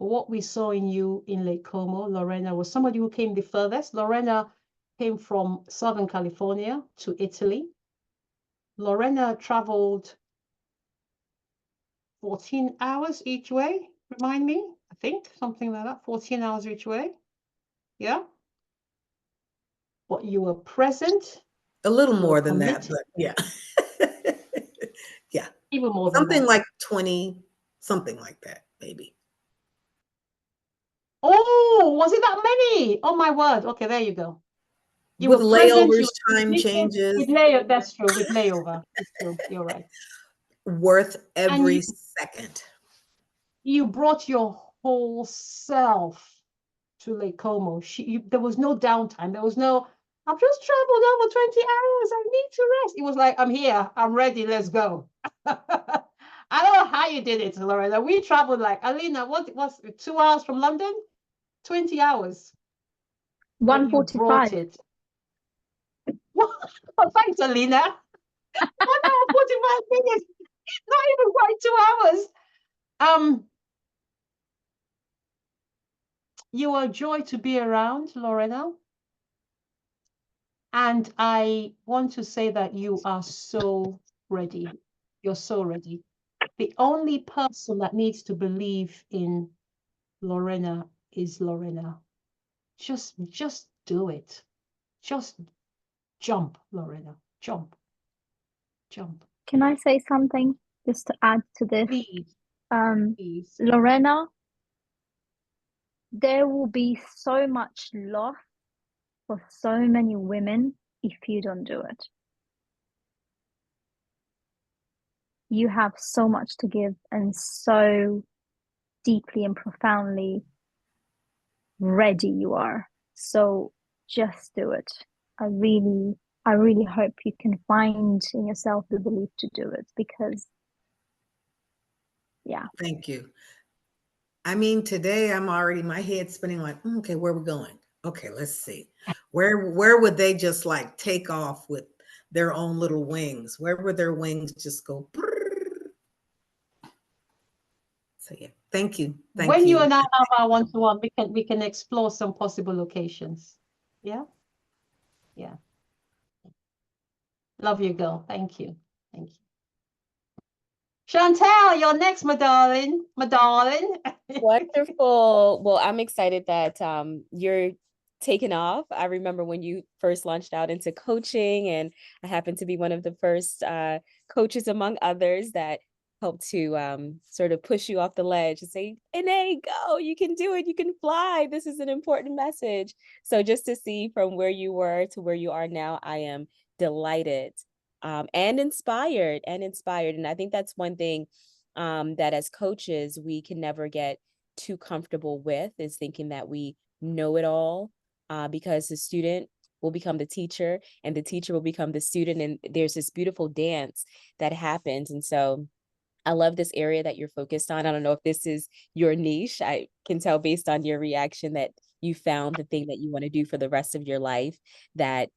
But what we saw in you in Lake Como, Lorena, was somebody who came the furthest. Lorena came from Southern California to Italy. Lorena traveled 14 hours each way, remind me, I think, something like that, 14 hours each way. Yeah. But you were present. A little more than that, but yeah. Yeah. Even more than something that. like 20, something like that, maybe. Oh, was it that many? Oh my word. Okay, there you go. You with were present, layovers, you were time changes. With layover, that's true. With layover, it's true. You're right. Worth every you, second. You brought your whole self to Lake Como. There was no downtime. There was no, I've just traveled over 20 hours. I need to rest. It was like, I'm here. I'm ready. Let's go. I don't know how you did it, Lorena. We traveled like, Alina, what was 2 hours from London? 20 hours. But you brought 1:45. it. Oh, thanks, Alina. 1 hour, 45 minutes. Not even quite 2 hours. You are a joy to be around, Lorena. And I want to say that you are so ready. You're so ready. The only person that needs to believe in Lorena is Lorena. Just do it. Just jump, Lorena. Jump. Jump. Can I say something just to add to this? Please. Please. Lorena, there will be so much loss for so many women if you don't do it. You have so much to give and so deeply and profoundly ready you are. So just do it. I really hope you can find in yourself the belief to do it, because yeah. Thank you. I mean, today I'm already, my head's spinning like, okay, where we going? Okay, let's see. Where would they just like take off with their own little wings? Where would their wings just go? So yeah, thank you. When you and I have our one-to-one, we can explore some possible locations. Yeah. Yeah. Love you, girl. Thank you. Thank you. Chantel, you're next, my darling. My darling. Wonderful. Well, I'm excited that you're taking off. I remember when you first launched out into coaching, and I happened to be one of the first coaches among others that helped to sort of push you off the ledge and say, Inay, go, you can do it, you can fly. This is an important message. So just to see from where you were to where you are now, I am delighted and inspired. And I think that's one thing that as coaches, we can never get too comfortable with, is thinking that we know it all, because the student will become the teacher and the teacher will become the student. And there's this beautiful dance that happens. And so I love this area that you're focused on. I don't know if this is your niche. I can tell based on your reaction that you found the thing that you want to do for the rest of your life, that,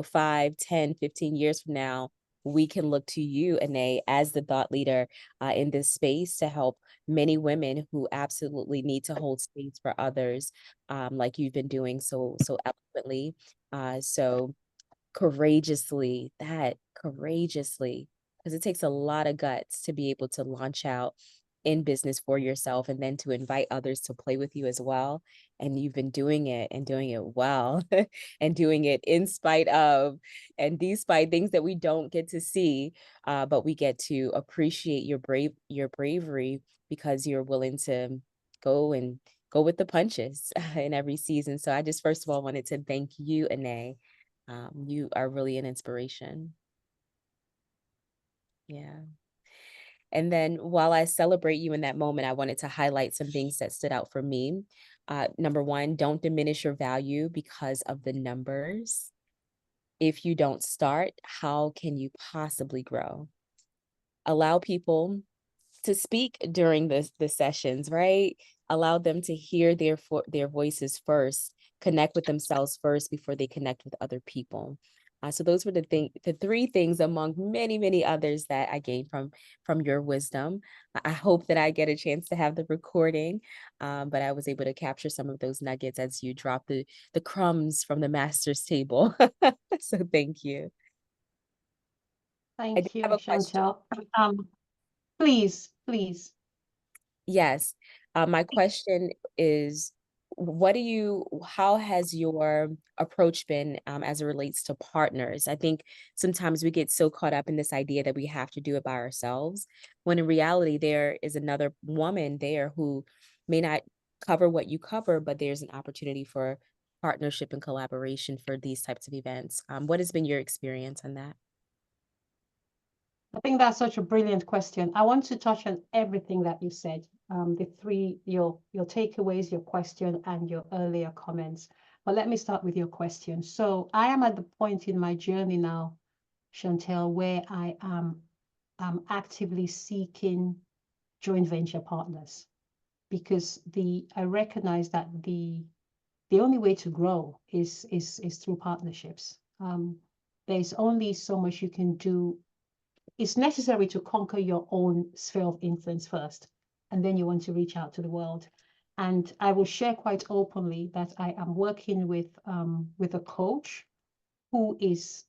5, 10, 15 years from now, we can look to you, Inay, as the thought leader in this space to help many women who absolutely need to hold space for others, like you've been doing so eloquently, so courageously, because it takes a lot of guts to be able to launch out in business for yourself and then to invite others to play with you as well. And you've been doing it and doing it well and doing it in spite of and despite things that we don't get to see, but we get to appreciate your bravery, because you're willing to go with the punches in every season. So I just first of all wanted to thank you, Inay. You are really an inspiration. Yeah. And then while I celebrate you in that moment, I wanted to highlight some things that stood out for me. Number one, don't diminish your value because of the numbers. If you don't start, how can you possibly grow? Allow people to speak during the sessions, right? Allow them to hear their voices first, connect with themselves first before they connect with other people. So those were the three things among many, many others that I gained from your wisdom. I hope that I get a chance to have the recording, but I was able to capture some of those nuggets as you drop the crumbs from the master's table. So thank you. Thank you, Chantel. Please. Yes. My question is, how has your approach been as it relates to partners? I think sometimes we get so caught up in this idea that we have to do it by ourselves, when in reality, there is another woman there who may not cover what you cover, but there's an opportunity for partnership and collaboration for these types of events. What has been your experience on that? I think that's such a brilliant question. I want to touch on everything that you said, the three, your takeaways, your question, and your earlier comments. But let me start with your question. So I am at the point in my journey now, Chantel, where I am actively seeking joint venture partners, because I recognize that the only way to grow is through partnerships. There's only so much you can do. It's necessary to conquer your own sphere of influence first, and then you want to reach out to the world. And I will share quite openly that I am working with a coach who is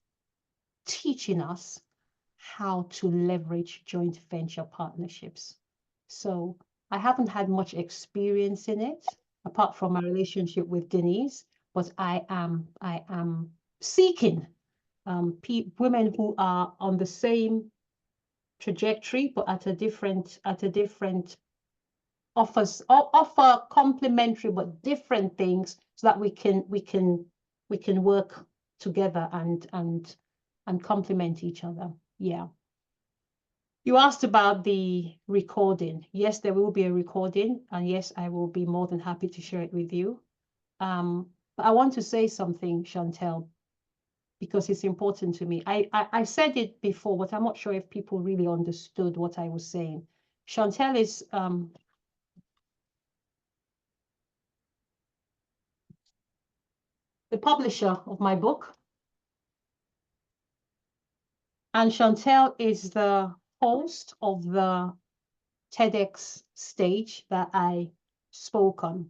teaching us how to leverage joint venture partnerships. So I haven't had much experience in it, apart from my relationship with Denise, but I am seeking women who are on the same trajectory, but at a different offer complementary but different things, so that we can work together and complement each other. Yeah. You asked about the recording. Yes, there will be a recording, and yes, I will be more than happy to share it with you. But I want to say something, Chantel, because it's important to me. I said it before, but I'm not sure if people really understood what I was saying. Chantel is the publisher of my book, and Chantel is the host of the TEDx stage that I spoke on.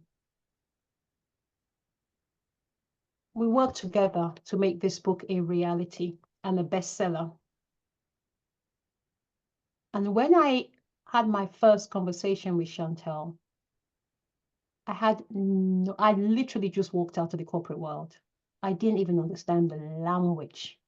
We worked together to make this book a reality and a bestseller. And when I had my first conversation with Chantel, I literally just walked out of the corporate world. I didn't even understand the language.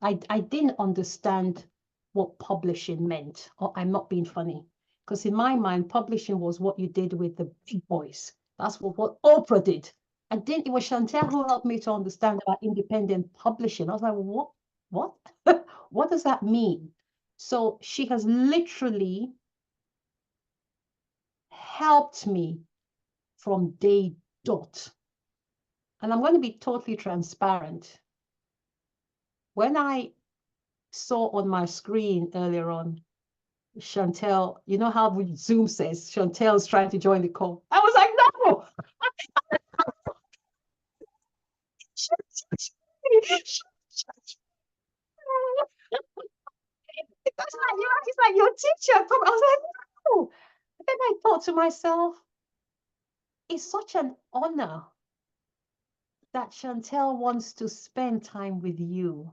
I didn't understand what publishing meant. Or I'm not being funny, because in my mind, publishing was what you did with the big boys. That's what Oprah did. It was Chantel who helped me to understand about independent publishing. I was like, what? What does that mean? So she has literally helped me from day dot. And I'm going to be totally transparent. When I saw on my screen earlier on, Chantel, you know how Zoom says Chantel's trying to join the call. I was like, no. It's like your teacher. I was like, no. And then I thought to myself, it's such an honor that Chantel wants to spend time with you.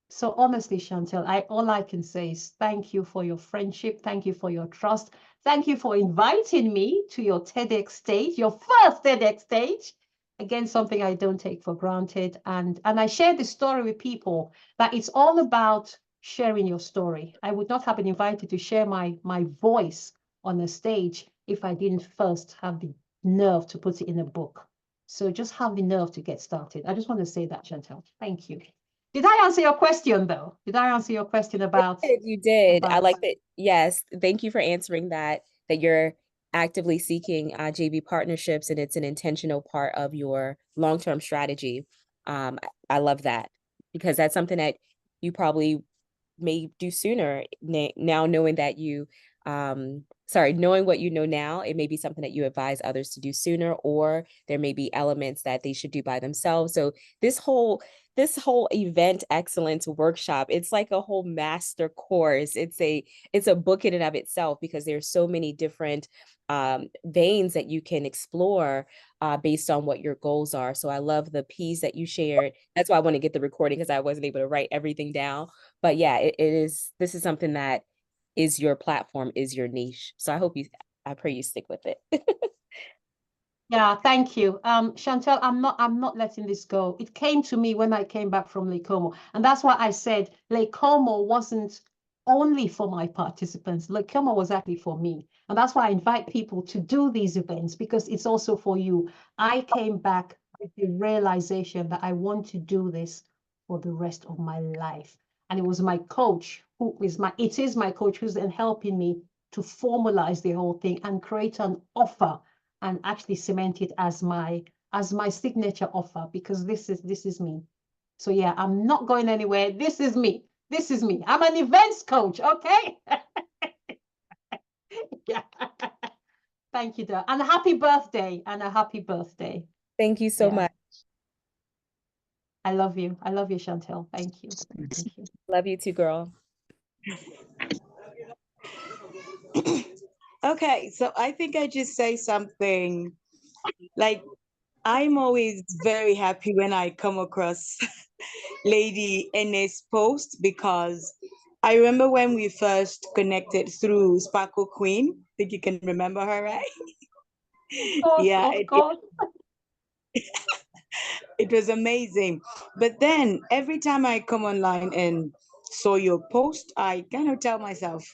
So honestly, Chantel, all I can say is thank you for your friendship. Thank you for your trust. Thank you for inviting me to your TEDx stage, your first TEDx stage. Again, something I don't take for granted. And I share this story with people, that it's all about sharing your story. I would not have been invited to share my voice on a stage if I didn't first have the nerve to put it in a book. So just have the nerve to get started. I just want to say that, Chantel. Thank you. Did I answer your question, though? Did I answer your question about? You did. I like that. Yes. Thank you for answering that you're actively seeking JV partnerships, and it's an intentional part of your long-term strategy. I love that, because that's something that you probably may do sooner now, knowing that you, knowing what you know now, it may be something that you advise others to do sooner, or there may be elements that they should do by themselves. So this whole event excellence workshop, it's like a whole master course. It's a book in and of itself, because there's so many different veins that you can explore based on what your goals are. So I love the piece that you shared. That's why I want to get the recording, because I wasn't able to write everything down. But yeah, this is something that is your platform, is your niche. So I pray you stick with it. Yeah, thank you. Chantel, I'm not letting this go. It came to me when I came back from Lake Como. And that's why I said Lake Como wasn't only for my participants. Lake Como was actually for me. And that's why I invite people to do these events, because it's also for you. I came back with the realization that I want to do this for the rest of my life. And it was my coach it is my coach who's then helping me to formalize the whole thing and create an offer and actually cement it as my as my signature offer, because this is me. So yeah, I'm not going anywhere. This is me. This is me. I'm an events coach, okay? Yeah. Thank you, Dad. And a happy birthday. And a happy birthday. Thank you so Yeah. much. I love you. I love you, Chantel. Thank you. Thank you. Love you too, girl. Okay, so I think I just say something like, I'm always very happy when I come across Lady Ene's post, because I remember when we first connected through Sparkle Queen. I think you can remember her, right? Of course, Yeah, of course. it was amazing. But then every time I come online and saw your post, I kind of tell myself,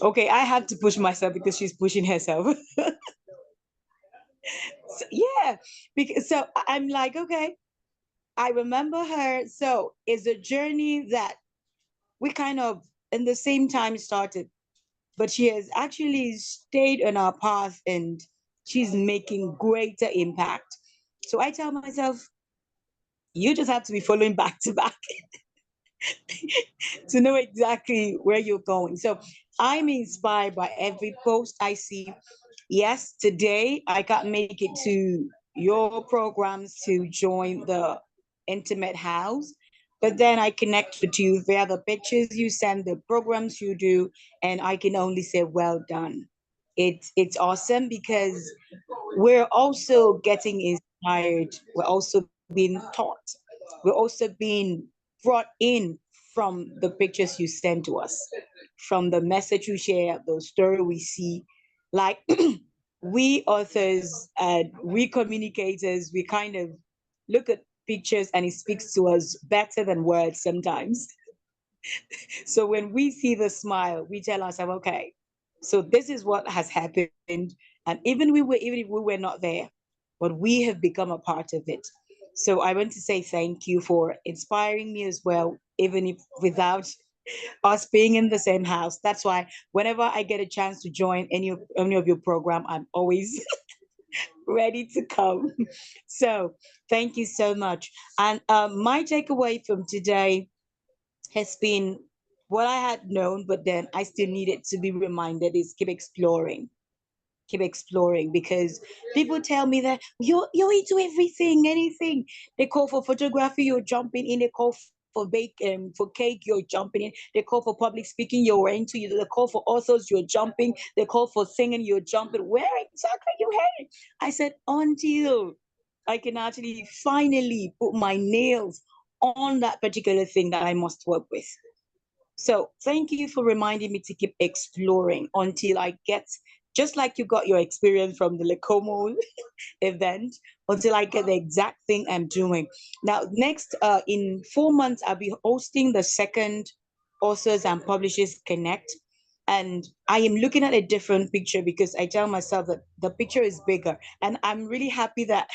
okay, I have to push myself because she's pushing herself. So, yeah, because so I'm like, okay, I remember her. So it's a journey that we kind of in the same time started, but she has actually stayed on our path and she's making greater impact. So I tell myself, you just have to be following back to back to know exactly where you're going. So I'm inspired by every post I see. Yes, today I can't make it to your programs to join the intimate house, but then I connect with you via the pictures you send, the programs you do, and I can only say well done. It's awesome because we're also getting inspired. We're also being taught. We're also being brought in from the pictures you send to us, from the message you share, the story we see. Like we authors and we communicators, we kind of look at pictures and it speaks to us better than words sometimes. So when we see the smile, we tell ourselves, okay, so this is what has happened. And even if we were not there, but we have become a part of it. So I want to say thank you for inspiring me as well, even if without us being in the same house. That's why whenever I get a chance to join any of your program, I'm always ready to come. So thank you so much. And my takeaway from today has been what I had known, but then I still needed to be reminded is keep exploring. Keep exploring, because people tell me that you're into everything, anything. They call for photography, you're jumping in. They call for for cake, you're jumping in. They call for public speaking, you're into. They call for authors, you're jumping. They call for singing, you're jumping. Where exactly you headed? I said, until I can actually finally put my nails on that particular thing that I must work with. So thank you for reminding me to keep exploring until I get, just like you got your experience from the Lecomo event, until I get the exact thing I'm doing. Now, next, in 4 months, I'll be hosting the second Authors and Publishers Connect. And I am looking at a different picture because I tell myself that the picture is bigger. And I'm really happy that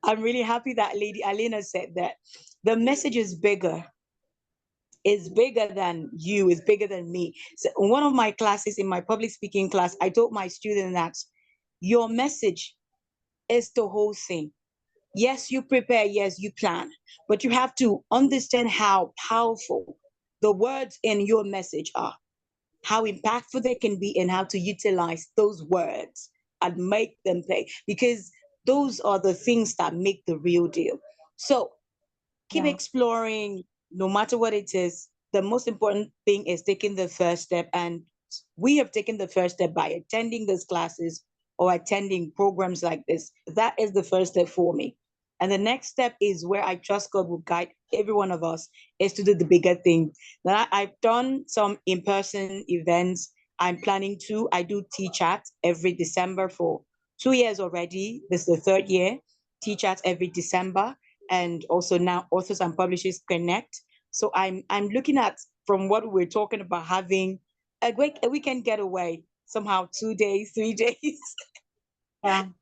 Lady Alina said that the message is bigger. Is bigger than you, is bigger than me. So in one of my classes, in my public speaking class, I told my student that your message is the whole thing. Yes, you prepare, yes, you plan, but you have to understand how powerful the words in your message are, how impactful they can be, and how to utilize those words and make them pay, because those are the things that make the real deal. So keep exploring, no matter what it is. The most important thing is taking the first step. And we have taken the first step by attending these classes or attending programs like this. That is the first step for me. And the next step is where I trust God will guide every one of us, is to do the bigger thing. Now, I've done some in-person events. I'm planning to. I do T-Chat every December for 2 years already. This is the third year. T-Chat every December. And also now Authors and Publishers Connect. So I'm looking at, from what we're talking about, having a weekend getaway, somehow 2 days, 3 days,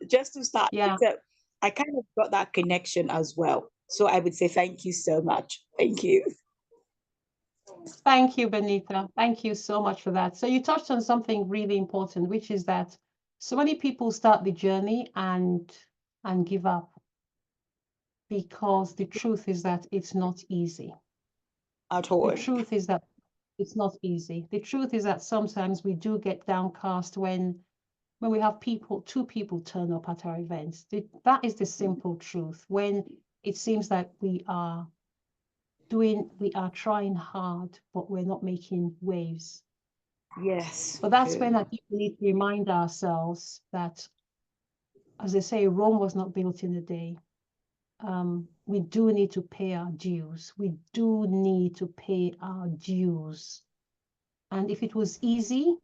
just to start. So I kind of got that connection as well. So I would say thank you so much. Thank you. Thank you, Benita. Thank you so much for that. So you touched on something really important, which is that so many people start the journey and and give up, because the truth is that it's not easy. At all. The truth is that it's not easy. The truth is that sometimes we do get downcast when we have two people turn up at our events. That is the simple truth. When it seems like we are trying hard, but we're not making waves. Yes. But that's when I think we need to remind ourselves that, as they say, Rome was not built in a day. We do need to pay our dues. We do need to pay our dues. And if it was easy,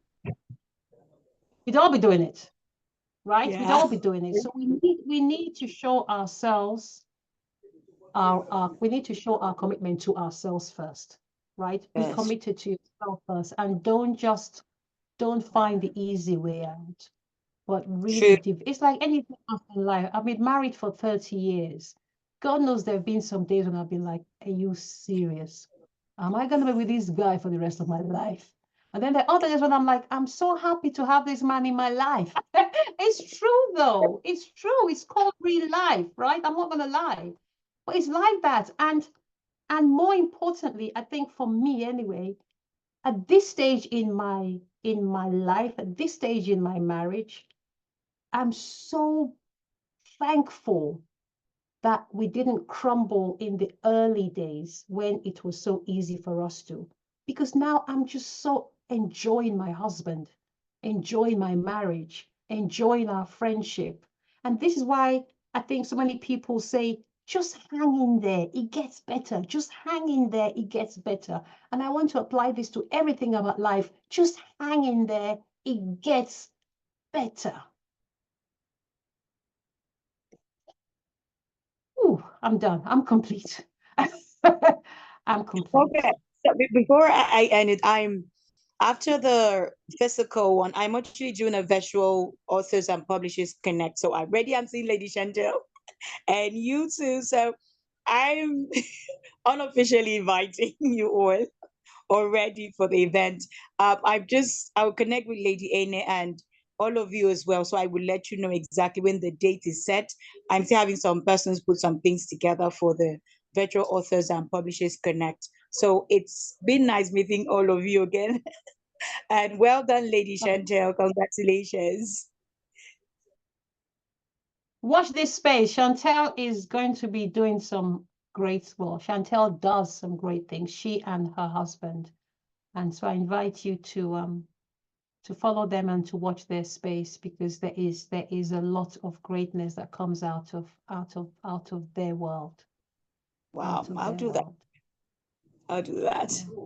we'd all be doing it, right? We'd all be doing it. So we need to show ourselves we need to show our commitment to ourselves first, right? Be Yes. committed to yourself first, and don't find the easy way out, but really it's like anything else in life. I've been married for 30 years. God knows there have been some days when I've been like, are you serious? Am I going to be with this guy for the rest of my life? And then the other days when I'm like, I'm so happy to have this man in my life. It's true though. It's true. It's called real life, right? I'm not going to lie. But it's like that. And more importantly, I think for me anyway, at this stage in my life, at this stage in my marriage, I'm so thankful that we didn't crumble in the early days when it was so easy for us to. Because now I'm just so enjoying my husband, enjoying my marriage, enjoying our friendship. And this is why I think so many people say, just hang in there, it gets better. Just hang in there, it gets better. And I want to apply this to everything about life. Just hang in there, it gets better. Ooh, I'm done. I'm complete. I'm complete. Okay. So before I end it, after the physical one, I'm actually doing a virtual authors and publishers connect. So already I'm seeing Lady Chantel and you too. So I'm unofficially inviting you all already for the event. I'll connect with Lady Ene and all of you as well. So I will let you know exactly when the date is set. I'm still having some persons put some things together for the virtual authors and publishers connect. So it's been nice meeting all of you again. And well done, Lady Chantel. Congratulations. Watch this space. Chantel is going to be doing some great work. Chantel does some great things, she and her husband. And so I invite you to follow them and to watch their space, because there is a lot of greatness that comes out of their world. Wow, I'll do that. I'll do that. Yeah.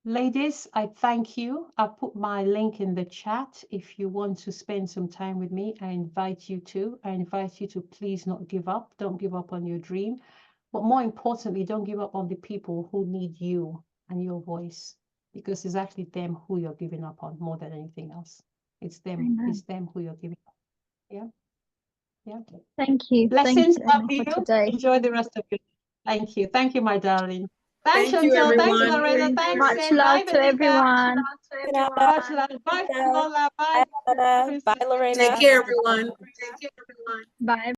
Ladies, I thank you. I'll put my link in the chat. If you want to spend some time with me, I invite you to. I invite you to please not give up. Don't give up on your dream. But more importantly, don't give up on the people who need you and your voice, because it's actually them who you're giving up on more than anything else. It's them. Amen. It's them who you're giving up. Yeah. Yeah. Thank you. Blessings, Thank love you, you. Emma, for today. Enjoy the rest of your day. Thank you. Thank you, my darling. Thanks, Thank you, Chantel. Thanks, everyone. Lorena. Thanks, Much Sid. Bye, love to Benita. everyone. Much love. Bye, Lola. Bye. Bye, Lorena. Take care, everyone. Bye.